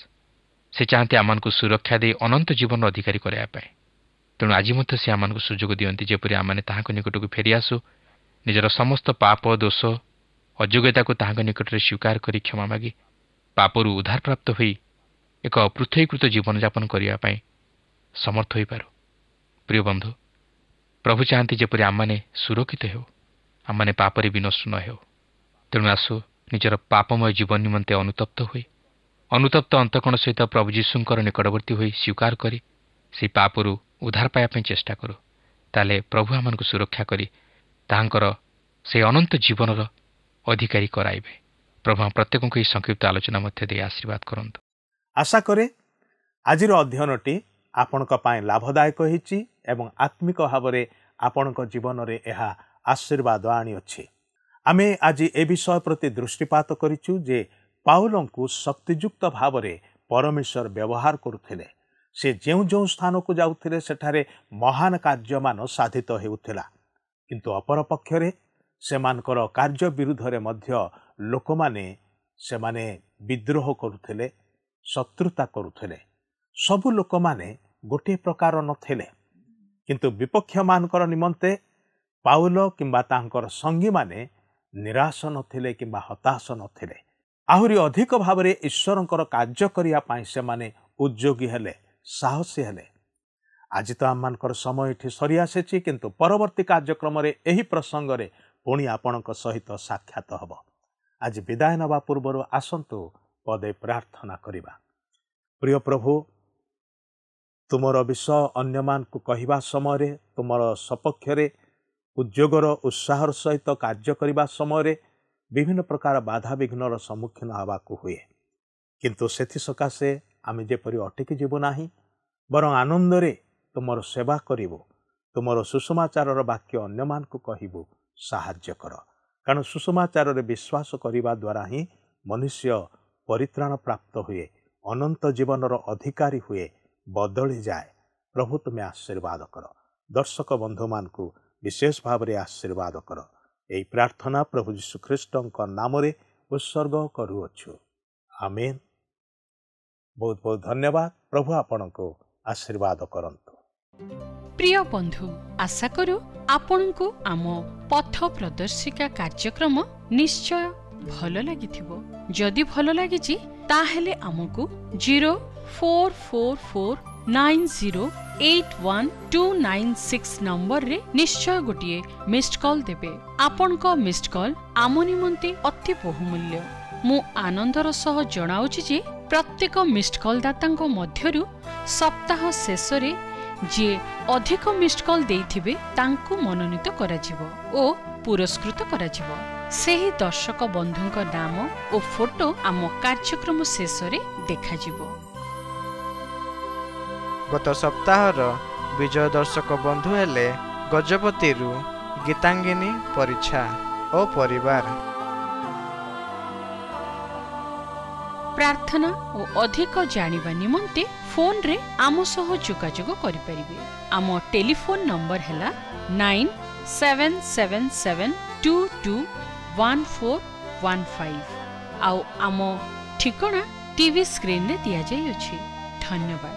ସେ ଚାହାନ୍ତି ଆମମାନଙ୍କୁ ସୁରକ୍ଷା ଦେଇ ଅନନ୍ତ ଜୀବନର ଅଧିକାରୀ କରିବା ପାଇଁ। ତେଣୁ ଆଜି ମଧ୍ୟ ସେ ଆମମାନଙ୍କୁ ସୁଯୋଗ ଦିଅନ୍ତି, ଯେପରି ଆମମାନେ ତାହାଙ୍କ ନିକଟକୁ ଫେରିଆସୁ, ନିଜର ସମସ୍ତ ପାପ, ଦୋଷ, ଅଯୋଗ୍ୟତାକୁ ତାହାଙ୍କ ନିକଟରେ ସ୍ୱୀକାର କରି କ୍ଷମା ମାଗି ପାପରୁ ଉଦ୍ଧାରପ୍ରାପ୍ତ ହୋଇ ଏକ ପୃଥକୀକୃତ ଜୀବନଯାପନ କରିବା ପାଇଁ ସମର୍ଥ ହୋଇପାରୁ। ପ୍ରିୟ ବନ୍ଧୁ, ପ୍ରଭୁ ଚାହାନ୍ତି ଯେପରି ଆମମାନେ ସୁରକ୍ଷିତ ହେଉ, ଆମମାନେ ପାପରେ ବିନଷ୍ଟ ନ ହେଉ। ତେଣୁ ଆସୁ ନିଜର ପାପମୟ ଜୀବନ ନିମନ୍ତେ ଅନୁତପ୍ତ ଅନ୍ତଃକରଣ ସହିତ ପ୍ରଭୁ ଯୀଶୁଙ୍କର ନିକଟବର୍ତ୍ତୀ ହୋଇ ସ୍ୱୀକାର କରି ସେହି ପାପରୁ ଉଦ୍ଧାର ପାଇବା ପାଇଁ ଚେଷ୍ଟା କରୁ। ତାହେଲେ ପ୍ରଭୁ ଆମମାନଙ୍କୁ ସୁରକ୍ଷା କରି ତାହାଙ୍କର ସେହି ଅନନ୍ତ ଜୀବନର ଅଧିକାରୀ କରାଇବେ। ପ୍ରଭୁ ପ୍ରତ୍ୟେକଙ୍କୁ ଏହି ସଂକ୍ଷିପ୍ତ ଆଲୋଚନା ମଧ୍ୟ ଦେଇ ଆଶୀର୍ବାଦ କରନ୍ତୁ। ଆଶା କରେ ଆଜିର ଅଧ୍ୟୟନଟି ଆପଣଙ୍କ ପାଇଁ ଲାଭଦାୟକ ହୋଇଛି ଏବଂ ଆତ୍ମିକ ଭାବରେ ଆପଣଙ୍କ ଜୀବନରେ ଏହା ଆଶୀର୍ବାଦ ଆଣିଅଛି। ଆମେ ଆଜି ଏ ବିଷୟ ପ୍ରତି ଦୃଷ୍ଟିପାତ କରିଛୁ ଯେ ପାଉଲଙ୍କୁ ଶକ୍ତିଯୁକ୍ତ ଭାବରେ ପରମେଶ୍ୱର ବ୍ୟବହାର କରୁଥିଲେ। ସେ ଯେଉଁ ଯେଉଁ ସ୍ଥାନକୁ ଯାଉଥିଲେ ସେଠାରେ ମହାନ କାର୍ଯ୍ୟମାନ ସାଧିତ ହେଉଥିଲା, କିନ୍ତୁ ଅପରପକ୍ଷରେ ସେମାନଙ୍କର କାର୍ଯ୍ୟ ବିରୁଦ୍ଧରେ ମଧ୍ୟ ଲୋକମାନେ ସେମାନେ ବିଦ୍ରୋହ କରୁଥିଲେ, ଶତ୍ରୁତା କରୁଥିଲେ। ସବୁ ଲୋକମାନେ ଗୋଟିଏ ପ୍ରକାର ନଥିଲେ, କିନ୍ତୁ ବିପକ୍ଷମାନଙ୍କର ନିମନ୍ତେ ପାଉଲ କିମ୍ବା ତାଙ୍କର ସଙ୍ଗୀମାନେ ନିରାଶ ନଥିଲେ କିମ୍ବା ହତାଶ ନଥିଲେ। ଆହୁରି ଅଧିକ ଭାବରେ ଈଶ୍ୱରଙ୍କର କାର୍ଯ୍ୟ କରିବା ପାଇଁ ସେମାନେ ଉଦ୍ଯୋଗୀ ହେଲେ, ସାହସୀ ହେଲେ। ଆଜି ତ ଆମମାନଙ୍କର ସମୟ ଏଠି ସରିଆସିଛି, କିନ୍ତୁ ପରବର୍ତ୍ତୀ କାର୍ଯ୍ୟକ୍ରମରେ ଏହି ପ୍ରସଙ୍ଗରେ ପୁଣି ଆପଣଙ୍କ ସହିତ ସାକ୍ଷାତ ହେବ। ଆଜି ବିଦାୟ ନେବା ପୂର୍ବରୁ ଆସନ୍ତୁ ପଦେ ପ୍ରାର୍ଥନା କରିବା। ପ୍ରିୟ ପ୍ରଭୁ, ତୁମର ବିଷୟ ଅନ୍ୟମାନଙ୍କୁ କହିବା ସମୟରେ, ତୁମର ସପକ୍ଷରେ ଉଦ୍ଯୋଗର ଉତ୍ସାହର ସହିତ କାର୍ଯ୍ୟ କରିବା ସମୟରେ ବିଭିନ୍ନ ପ୍ରକାର ବାଧାବିଘ୍ନର ସମ୍ମୁଖୀନ ହେବାକୁ ହୁଏ। କିନ୍ତୁ ସେଥିସକାଶେ ଆମେ ଯେପରି ଅଟକି ଯିବୁ ନାହିଁ, ବରଂ ଆନନ୍ଦରେ ତୁମର ସେବା କରିବୁ, ତୁମର ସୁସମାଚାରର ବାକ୍ୟ ଅନ୍ୟମାନଙ୍କୁ କହିବୁ, ସାହାଯ୍ୟ କର। କାରଣ ସୁସମାଚାରରେ ବିଶ୍ୱାସ କରିବା ଦ୍ୱାରା ହିଁ ମନୁଷ୍ୟ ପରିତ୍ରାଣ ପ୍ରାପ୍ତ ହୁଏ, ଅନନ୍ତ ଜୀବନର ଅଧିକାରୀ ହୁଏ, ବଦଳିଯାଏ। ପ୍ରଭୁ ତୁମେ ଆଶୀର୍ବାଦ କର। ଦର୍ଶକ ବନ୍ଧୁମାନଙ୍କୁ ବିଶେଷ ଭାବରେ ଆଶୀର୍ବାଦ କର। ଏହି ପ୍ରାର୍ଥନା ପ୍ରଭୁ ଯୀଶୁଖ୍ରୀଷ୍ଟଙ୍କ ନାମରେ ଉତ୍ସର୍ଗ କରୁଅଛୁ। ଆମେନ୍। ବହୁତ ବହୁତ ଧନ୍ୟବାଦ। ପ୍ରଭୁ ଆପଣଙ୍କୁ ଆଶୀର୍ବାଦ କରନ୍ତୁ। প্রিয় বন্ধু, আশা করু আপনার আম পথ প্রদর্শিকা কার্যক্রম নিশ্চয় ভাল লাগিথিব। যদি ভাল লাগিছি তাহলে আমকু 044490812996 নম্বর রে নিশ্চয় গোটিয়ে মিসড কল দেবে। আপনক মিসড কল আম নিমন্তে অতি বহুমূল্য। মু আনন্দর সহ জনাউছি যে প্রত্যেক মিসড কল দাতাঙ্ক মধ্যরু সপ্তাহ শেষরে যে অধিক মিসড কল দেইথিবে তাঙ্কু মনোনীত করাଯିବ ও পুরস্কৃত করাଯିବ। ସେହି ଦର୍ଶକ ବନ୍ଧୁଙ୍କ ନାମ ଓ ଫଟୋ ଆମ କାର୍ଯ୍ୟକ୍ରମ ଶେଷରେ ଦେଖାଯିବ। ଗତ ସପ୍ତାହର ବିଜୟ ଦର୍ଶକ ବନ୍ଧୁ ହେଲେ ଗଜପତିରୁ ଗୀତାଙ୍ଗିନୀ ପରିଚ୍ଛା ଓ ପରିବାର। ପ୍ରାର୍ଥନା ଓ ଅଧିକ ଜାଣିବା ନିମନ୍ତେ ଫୋନରେ ଆମ ସହ ଯୋଗାଯୋଗ କରିପାରିବେ। ଆମ ଟେଲିଫୋନ ନମ୍ବର ହେଲା 9777221415 ଆଉ ଆମ ଠିକଣା ଟିଭି ସ୍କ୍ରିନରେ ଦିଆଯାଇଅଛି। ଧନ୍ୟବାଦ।